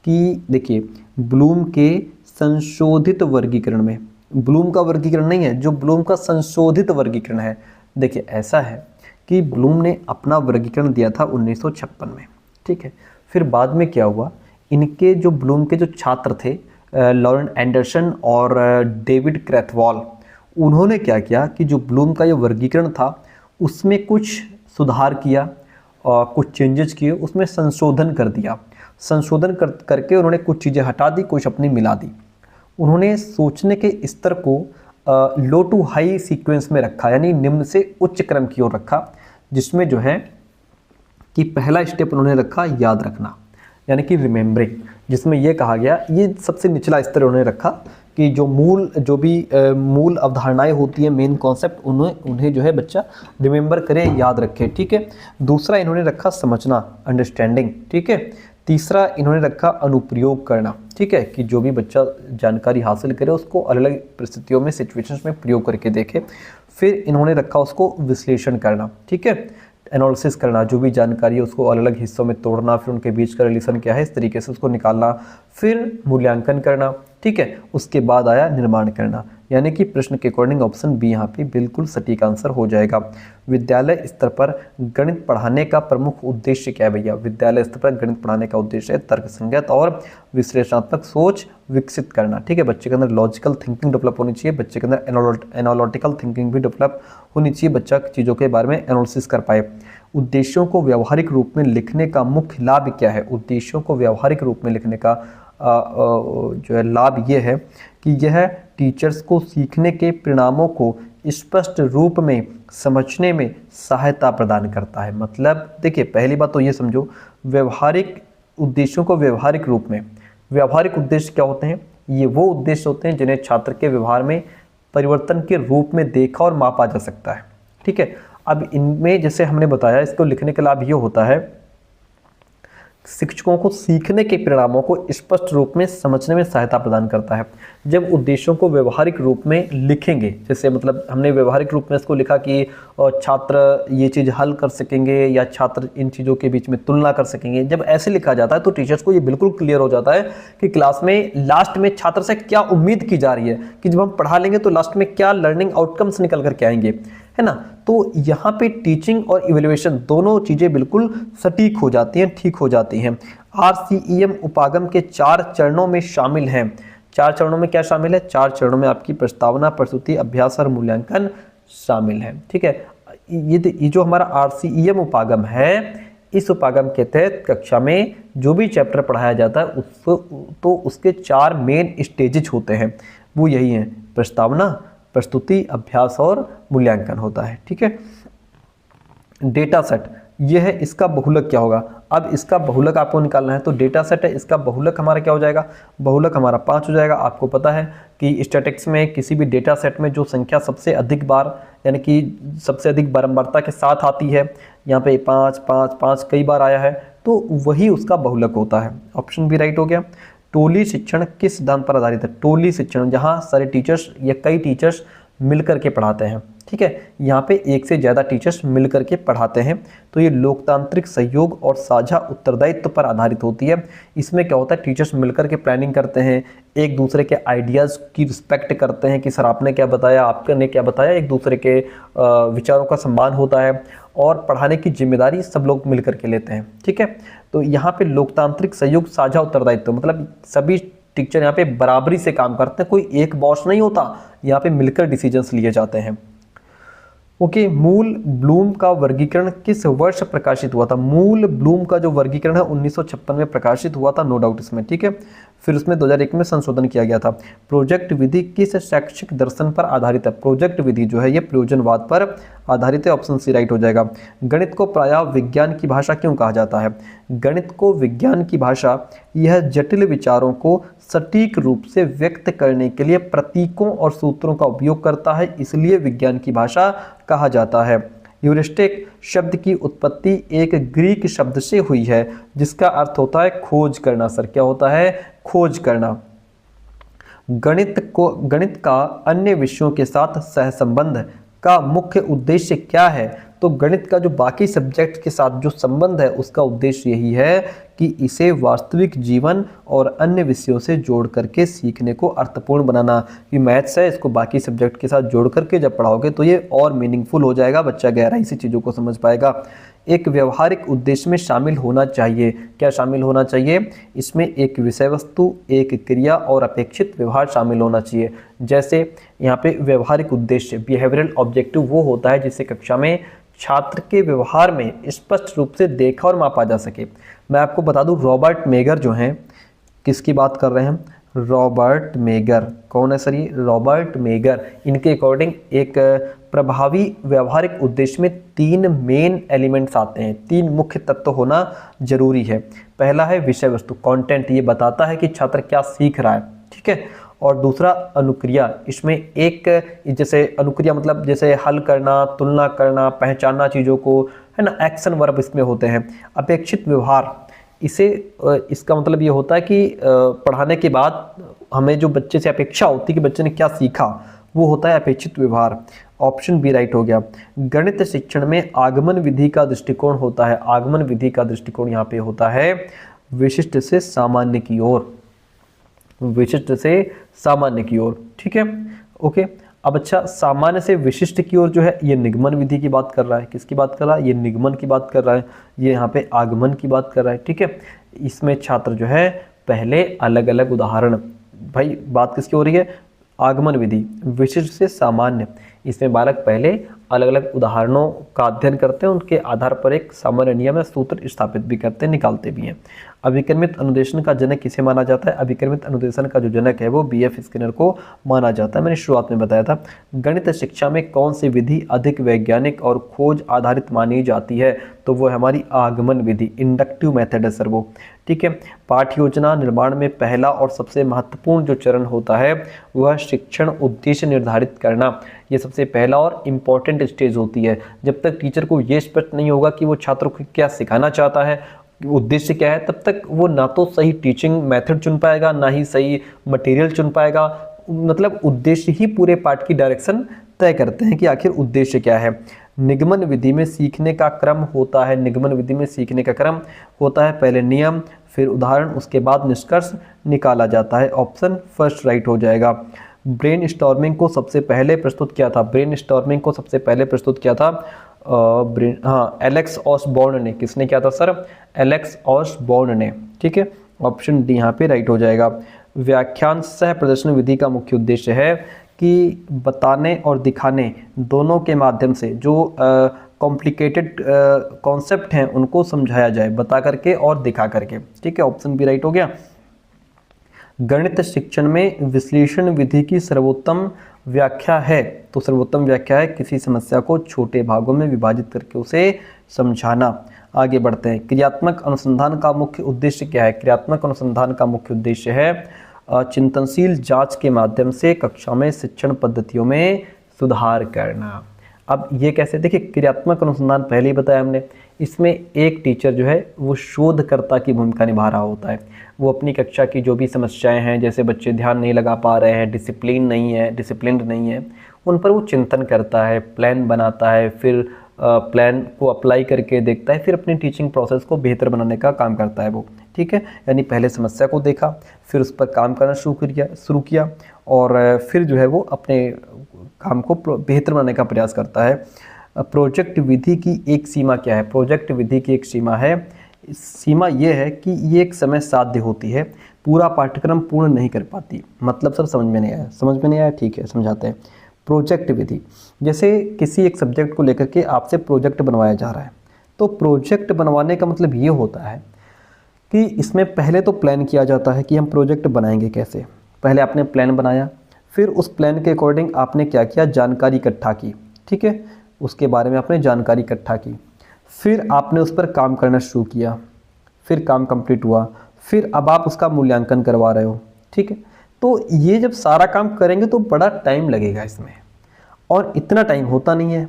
कि देखिए ब्लूम के संशोधित वर्गीकरण में, ब्लूम का वर्गीकरण नहीं है, जो ब्लूम का संशोधित वर्गीकरण है। देखिए ऐसा है कि ब्लूम ने अपना वर्गीकरण दिया था 1956 में, ठीक है। फिर बाद में क्या हुआ, इनके जो ब्लूम के जो छात्र थे लॉरेंट एंडरसन और डेविड क्रैथवॉल, उन्होंने क्या किया कि जो ब्लूम का ये वर्गीकरण था उसमें कुछ सुधार किया और कुछ चेंजेस किए, उसमें संशोधन कर दिया। संशोधन करके उन्होंने कुछ चीज़ें हटा दी, कुछ अपनी मिला दी। उन्होंने सोचने के स्तर को लो टू हाई सीक्वेंस में रखा, यानी निम्न से उच्च क्रम की ओर रखा, जिसमें जो है कि पहला स्टेप उन्होंने रखा याद रखना, यानी कि रिमेम्बरिंग, जिसमें यह कहा गया, ये सबसे निचला स्तर उन्होंने रखा कि जो मूल अवधारणाएं होती हैं, मेन कॉन्सेप्ट, उन्हें जो है बच्चा रिमेंबर करे, याद रखे, ठीक है। दूसरा इन्होंने रखा समझना, अंडरस्टैंडिंग, ठीक है। तीसरा इन्होंने रखा अनुप्रयोग करना, ठीक है, कि जो भी बच्चा जानकारी हासिल करे उसको अलग अलग परिस्थितियों में, सिचुएशंस में प्रयोग करके देखे। फिर इन्होंने रखा उसको विश्लेषण करना, ठीक है, एनालिसिस करना, जो भी जानकारी है उसको अलग अलग हिस्सों में तोड़ना, फिर उनके बीच का रिलेशन क्या है इस तरीके से उसको निकालना, फिर मूल्यांकन करना, ठीक है। उसके बाद आया निर्माण करना, यानी कि प्रश्न के अकॉर्डिंग ऑप्शन बी यहाँ पे बिल्कुल सटीक आंसर हो जाएगा। विद्यालय स्तर पर गणित पढ़ाने का प्रमुख उद्देश्य क्या है भैया। विद्यालय स्तर पर गणित पढ़ाने का उद्देश्य है तर्कसंगत और विश्लेषणात्मक सोच विकसित करना, ठीक है। बच्चे के अंदर लॉजिकल थिंकिंग डेवलप होनी चाहिए, बच्चे के अंदर एनालिटिकल थिंकिंग भी डेवलप होनी चाहिए, बच्चा चीज़ों के बारे में एनालिसिस कर पाए। उद्देश्यों को व्यावहारिक रूप में लिखने का मुख्य लाभ क्या है। उद्देश्यों को व्यावहारिक रूप में लिखने का जो है लाभ ये है कि यह टीचर्स को सीखने के परिणामों को स्पष्ट रूप में समझने में सहायता प्रदान करता है। मतलब देखिए पहली बात तो ये समझो, व्यावहारिक उद्देश्यों को व्यावहारिक रूप में, व्यावहारिक उद्देश्य क्या होते हैं, ये वो उद्देश्य होते हैं जिन्हें छात्र के व्यवहार में परिवर्तन के रूप में देखा और मापा जा सकता है, ठीक है। अब इनमें जैसे हमने बताया, इसको लिखने का लाभ ये होता है शिक्षकों को सीखने के परिणामों को स्पष्ट रूप में समझने में सहायता प्रदान करता है। जब उद्देश्यों को व्यवहारिक रूप में लिखेंगे, जैसे मतलब हमने व्यवहारिक रूप में इसको लिखा कि छात्र ये चीज़ हल कर सकेंगे या छात्र इन चीज़ों के बीच में तुलना कर सकेंगे, जब ऐसे लिखा जाता है तो टीचर्स को ये बिल्कुल क्लियर हो जाता है कि क्लास में लास्ट में छात्र से क्या उम्मीद की जा रही है, कि जब हम पढ़ा लेंगे तो लास्ट में क्या लर्निंग आउटकम्स निकल करके आएंगे, है ना। तो यहाँ पे टीचिंग और इवैल्यूएशन दोनों चीज़ें बिल्कुल सटीक हो जाती हैं, ठीक हो जाती हैं। RCEM उपागम के 4 चरणों में शामिल हैं। 4 चरणों में क्या शामिल है, 4 चरणों में आपकी प्रस्तावना, प्रस्तुति, अभ्यास और मूल्यांकन शामिल है, ठीक है। ये जो हमारा RCEM उपागम है, इस उपागम के तहत कक्षा में जो भी चैप्टर पढ़ाया जाता है तो उसके 4 मेन स्टेजेज होते हैं, वो यही हैं, प्रस्तावना, प्रस्तुति, अभ्यास और मूल्यांकन होता है, ठीक है। डेटा सेट यह है, इसका बहुलक क्या होगा। अब इसका बहुलक आपको निकालना है, तो डेटा सेट है, इसका बहुलक हमारा क्या हो जाएगा, बहुलक हमारा 5 हो जाएगा। आपको पता है कि स्टैटिस्टिक्स में किसी भी डेटा सेट में जो संख्या सबसे अधिक बार, यानी कि सबसे अधिक बारंबारता के साथ आती है, यहाँ पे 5 5 5 कई बार आया है, तो वही उसका बहुलक होता है। ऑप्शन भी राइट हो गया। टोली शिक्षण किस सिद्धांत पर आधारित है। टोली शिक्षण, जहाँ सारे टीचर्स या कई टीचर्स मिलकर के पढ़ाते हैं, ठीक है। यहाँ पे एक से ज़्यादा टीचर्स मिलकर के पढ़ाते हैं, तो ये लोकतांत्रिक सहयोग और साझा उत्तरदायित्व पर आधारित होती है। इसमें क्या होता है, टीचर्स मिलकर के प्लानिंग करते हैं, एक दूसरे के आइडियाज़ की रिस्पेक्ट करते हैं कि सर आपने क्या बताया, आपने क्या बताया, एक दूसरे के विचारों का सम्मान होता है और पढ़ाने की जिम्मेदारी सब लोग मिलकर के लेते हैं, ठीक है। तो यहाँ पे लोकतांत्रिक सहयोग साझा उत्तरदायित्व मतलब सभी टीचर यहाँ पे बराबरी से काम करते हैं, कोई एक बॉस नहीं होता, यहाँ पे मिलकर डिसीजंस लिए जाते हैं। ओके, मूल ब्लूम का वर्गीकरण किस वर्ष प्रकाशित हुआ था? मूल ब्लूम का जो वर्गीकरण है 1956 में प्रकाशित हुआ था, नो डाउट इसमें, ठीक है। फिर उसमें 2001 में संशोधन किया गया था। प्रोजेक्ट विधि किस शैक्षिक दर्शन पर आधारित है? प्रोजेक्ट विधि जो है ये प्रयोजनवाद पर आधारित है, ऑप्शन सी राइट हो जाएगा। गणित को प्रायः विज्ञान की भाषा क्यों कहा जाता है? गणित को विज्ञान की भाषा यह जटिल विचारों को सटीक रूप से व्यक्त करने के लिए प्रतीकों और सूत्रों का उपयोग करता है, इसलिए विज्ञान की भाषा कहा जाता है। ह्यूरिस्टिक शब्द की उत्पत्ति एक ग्रीक शब्द से हुई है जिसका अर्थ होता है खोज करना। सर क्या होता है? खोज करना। गणित का अन्य विषयों के साथ सहसंबंध का मुख्य उद्देश्य क्या है? तो गणित का जो बाकी सब्जेक्ट के साथ जो संबंध है उसका उद्देश्य यही है कि इसे वास्तविक जीवन और अन्य विषयों से जोड़ करके सीखने को अर्थपूर्ण बनाना। ये मैथ्स है, इसको बाकी सब्जेक्ट के साथ जोड़ करके जब पढ़ाओगे तो ये और मीनिंगफुल हो जाएगा, बच्चा गहराई से चीज़ों को समझ पाएगा। एक व्यवहारिक उद्देश्य में शामिल होना चाहिए, क्या शामिल होना चाहिए? इसमें एक विषय वस्तु, एक क्रिया और अपेक्षित व्यवहार शामिल होना चाहिए। जैसे यहाँ पे व्यवहारिक उद्देश्य बिहेवियरल ऑब्जेक्टिव वो होता है जिसे कक्षा में छात्र के व्यवहार में स्पष्ट रूप से देखा और मापा जा सके। मैं आपको बता दूं, रॉबर्ट मेगर जो हैं, किसकी बात कर रहे हैं? Robert megger. कौन है सर ये? Robert megger. इनके अकॉर्डिंग एक प्रभावी व्यवहारिक उद्देश्य में 3 मेन एलिमेंट्स आते हैं, 3 मुख्य तत्व होना जरूरी है। पहला है विषय वस्तु, कंटेंट, ये बताता है कि छात्र क्या सीख रहा है, ठीक है। और दूसरा अनुक्रिया, इसमें एक जैसे अनुक्रिया मतलब जैसे हल करना, तुलना करना, पहचानना चीज़ों को, है ना, एक्शन वर्ब इसमें होते हैं। अपेक्षित व्यवहार, इसका मतलब ये होता है कि पढ़ाने के बाद हमें जो बच्चे से अपेक्षा होती है कि बच्चे ने क्या सीखा, वो होता है अपेक्षित व्यवहार। ऑप्शन बी राइट हो गया। गणित शिक्षण में आगमन विधि का दृष्टिकोण होता है, आगमन विधि का दृष्टिकोण यहाँ पे होता है विशिष्ट से सामान्य की ओर, विशिष्ट से सामान्य की ओर, ठीक है। ओके, अब अच्छा, सामान्य से विशिष्ट की ओर जो है ये निगमन विधि की बात कर रहा है। किसकी बात कर रहा है? ये निगमन की बात कर रहा है, ये यहाँ पे आगमन की बात कर रहा है, ठीक है। इसमें छात्र जो है पहले अलग अलग उदाहरण, भाई बात किसकी हो रही है? आगमन विधि, विशिष्ट से सामान्य। इसमें बालक पहले अलग अलग उदाहरणों का अध्ययन करते हैं, उनके आधार पर एक सामान्य नियम या सूत्र स्थापित भी करते हैं, निकालते भी हैं। अभिक्रमित अनुदेशन का जनक किसे माना जाता है? अभिक्रमित अनुदेशन का जो जनक है वो BF स्किनर को माना जाता है। मैंने शुरुआत में बताया था। गणित शिक्षा में कौन सी विधि अधिक वैज्ञानिक और खोज आधारित मानी जाती है? तो वो हमारी आगमन विधि, इंडक्टिव मेथड है सर वो, ठीक है। पाठ्य योजना निर्माण में पहला और सबसे महत्वपूर्ण जो चरण होता है वह शिक्षण उद्देश्य निर्धारित करना, ये सबसे पहला और इम्पॉर्टेंट स्टेज होती है। जब तक टीचर को ये स्पष्ट नहीं होगा कि वो छात्रों को क्या सिखाना चाहता है, उद्देश्य क्या है, तब तक वो ना तो सही टीचिंग मेथड चुन पाएगा, ना ही सही मटेरियल चुन पाएगा। मतलब उद्देश्य ही पूरे पाठ की डायरेक्शन तय करते हैं कि आखिर उद्देश्य क्या है। निगमन विधि में सीखने का क्रम होता है, निगमन विधि में सीखने का क्रम होता है पहले नियम, फिर उदाहरण, उसके बाद निष्कर्ष निकाला जाता है। ऑप्शन फर्स्ट राइट हो जाएगा। ब्रेन स्टॉर्मिंग को सबसे पहले प्रस्तुत किया था, ब्रेन स्टॉर्मिंग को सबसे पहले प्रस्तुत किया था एलेक्स ऑसबॉर्न ने। किसने किया था सर? एलेक्स ऑसबॉर्न ने, ठीक है। ऑप्शन डी यहाँ पे राइट हो जाएगा। व्याख्यान सह प्रदर्शन विधि का मुख्य उद्देश्य है कि बताने और दिखाने दोनों के माध्यम से जो कॉम्प्लिकेटेड कॉन्सेप्ट हैं उनको समझाया जाए, बता करके और दिखा करके, ठीक है। ऑप्शन बी राइट हो गया। गणित शिक्षण में विश्लेषण विधि की सर्वोत्तम व्याख्या है, तो सर्वोत्तम व्याख्या है किसी समस्या को छोटे भागों में विभाजित करके उसे समझाना। आगे बढ़ते हैं। क्रियात्मक अनुसंधान का मुख्य उद्देश्य क्या है? क्रियात्मक अनुसंधान का मुख्य उद्देश्य है चिंतनशील जांच के माध्यम से कक्षा में शिक्षण पद्धतियों में सुधार करना। अब ये कैसे? देखिए, क्रियात्मक अनुसंधान पहले ही बताया हमने, इसमें एक टीचर जो है वो शोधकर्ता की भूमिका निभा रहा होता है। वो अपनी कक्षा की जो भी समस्याएं हैं, जैसे बच्चे ध्यान नहीं लगा पा रहे हैं, डिसिप्लिन नहीं है, उन पर वो चिंतन करता है, प्लान बनाता है, फिर प्लान को अप्लाई करके देखता है, फिर अपनी टीचिंग प्रोसेस को बेहतर बनाने का काम करता है वो। ठीक है, यानी पहले समस्या को देखा, फिर उस पर काम करना शुरू किया और फिर जो है वो अपने काम को बेहतर बनाने का प्रयास करता है। प्रोजेक्ट विधि की एक सीमा क्या है? प्रोजेक्ट विधि की एक सीमा है, सीमा ये है कि ये एक समय साध्य होती है, पूरा पाठ्यक्रम पूर्ण नहीं कर पाती। मतलब सब समझ में नहीं आया? समझ में नहीं आया, ठीक है समझाते हैं। प्रोजेक्ट विधि, जैसे किसी एक सब्जेक्ट को लेकर के आपसे प्रोजेक्ट बनवाया जा रहा है, तो प्रोजेक्ट बनवाने का मतलब ये होता है कि इसमें पहले तो प्लान किया जाता है कि हम प्रोजेक्ट बनाएंगे कैसे। पहले आपने प्लान बनाया, फिर उस प्लान के अकॉर्डिंग आपने क्या किया, जानकारी इकट्ठा की। ठीक है, उसके बारे में आपने जानकारी इकट्ठा की, फिर आपने उस पर काम करना शुरू किया, फिर काम कंप्लीट हुआ, फिर अब आप उसका मूल्यांकन करवा रहे हो। ठीक है, तो ये जब सारा काम करेंगे तो बड़ा टाइम लगेगा इसमें, और इतना टाइम होता नहीं है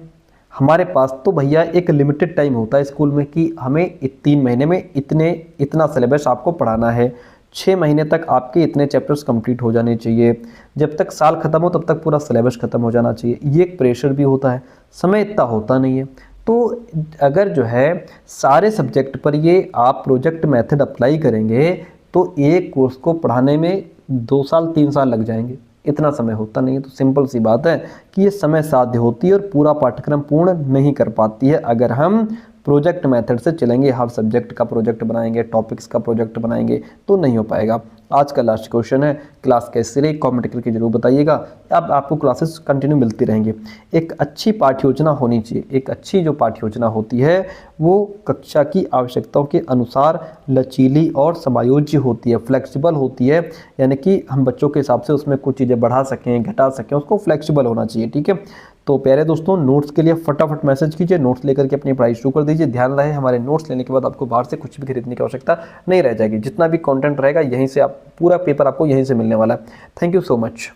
हमारे पास। तो भैया एक लिमिटेड टाइम होता है स्कूल में कि हमें 3 महीने में इतना सिलेबस आपको पढ़ाना है, 6 महीने तक आपके इतने चैप्टर्स कंप्लीट हो जाने चाहिए, जब तक साल ख़त्म हो तब तक पूरा सिलेबस ख़त्म हो जाना चाहिए। ये एक प्रेशर भी होता है, समय इतना होता नहीं है। तो अगर जो है सारे सब्जेक्ट पर ये आप प्रोजेक्ट मेथड अप्लाई करेंगे तो एक कोर्स को पढ़ाने में 2 साल 3 साल लग जाएंगे, इतना समय होता नहीं है। तो सिंपल सी बात है कि ये समय साध्य होती है और पूरा पाठ्यक्रम पूर्ण नहीं कर पाती है अगर हम प्रोजेक्ट मेथड से चलेंगे। हर सब्जेक्ट का प्रोजेक्ट बनाएंगे, टॉपिक्स का प्रोजेक्ट बनाएंगे तो नहीं हो पाएगा। आज का लास्ट क्वेश्चन है, क्लास कैसे रही कमेंट करके जरूर बताइएगा। अब आपको क्लासेस कंटिन्यू मिलती रहेंगी। एक अच्छी पाठ्य योजना होनी चाहिए। एक अच्छी जो पाठ्य योजना होती है वो कक्षा की आवश्यकताओं के अनुसार लचीली और समायोज्य होती है, फ्लेक्सिबल होती है, यानी कि हम बच्चों के हिसाब से उसमें कुछ चीज़ें बढ़ा सकें, घटा सकें, उसको फ्लेक्सिबल होना चाहिए। ठीक है, तो प्यारे दोस्तों, नोट्स के लिए फटाफट मैसेज कीजिए, नोट्स लेकर के अपनी पढ़ाई शुरू कर दीजिए। ध्यान रहे हमारे नोट्स लेने के बाद आपको बाहर से कुछ भी खरीदने की आवश्यकता नहीं रह जाएगी। जितना भी कंटेंट रहेगा यहीं से, आप पूरा पेपर आपको यहीं से मिलने वाला है। Thank you so much.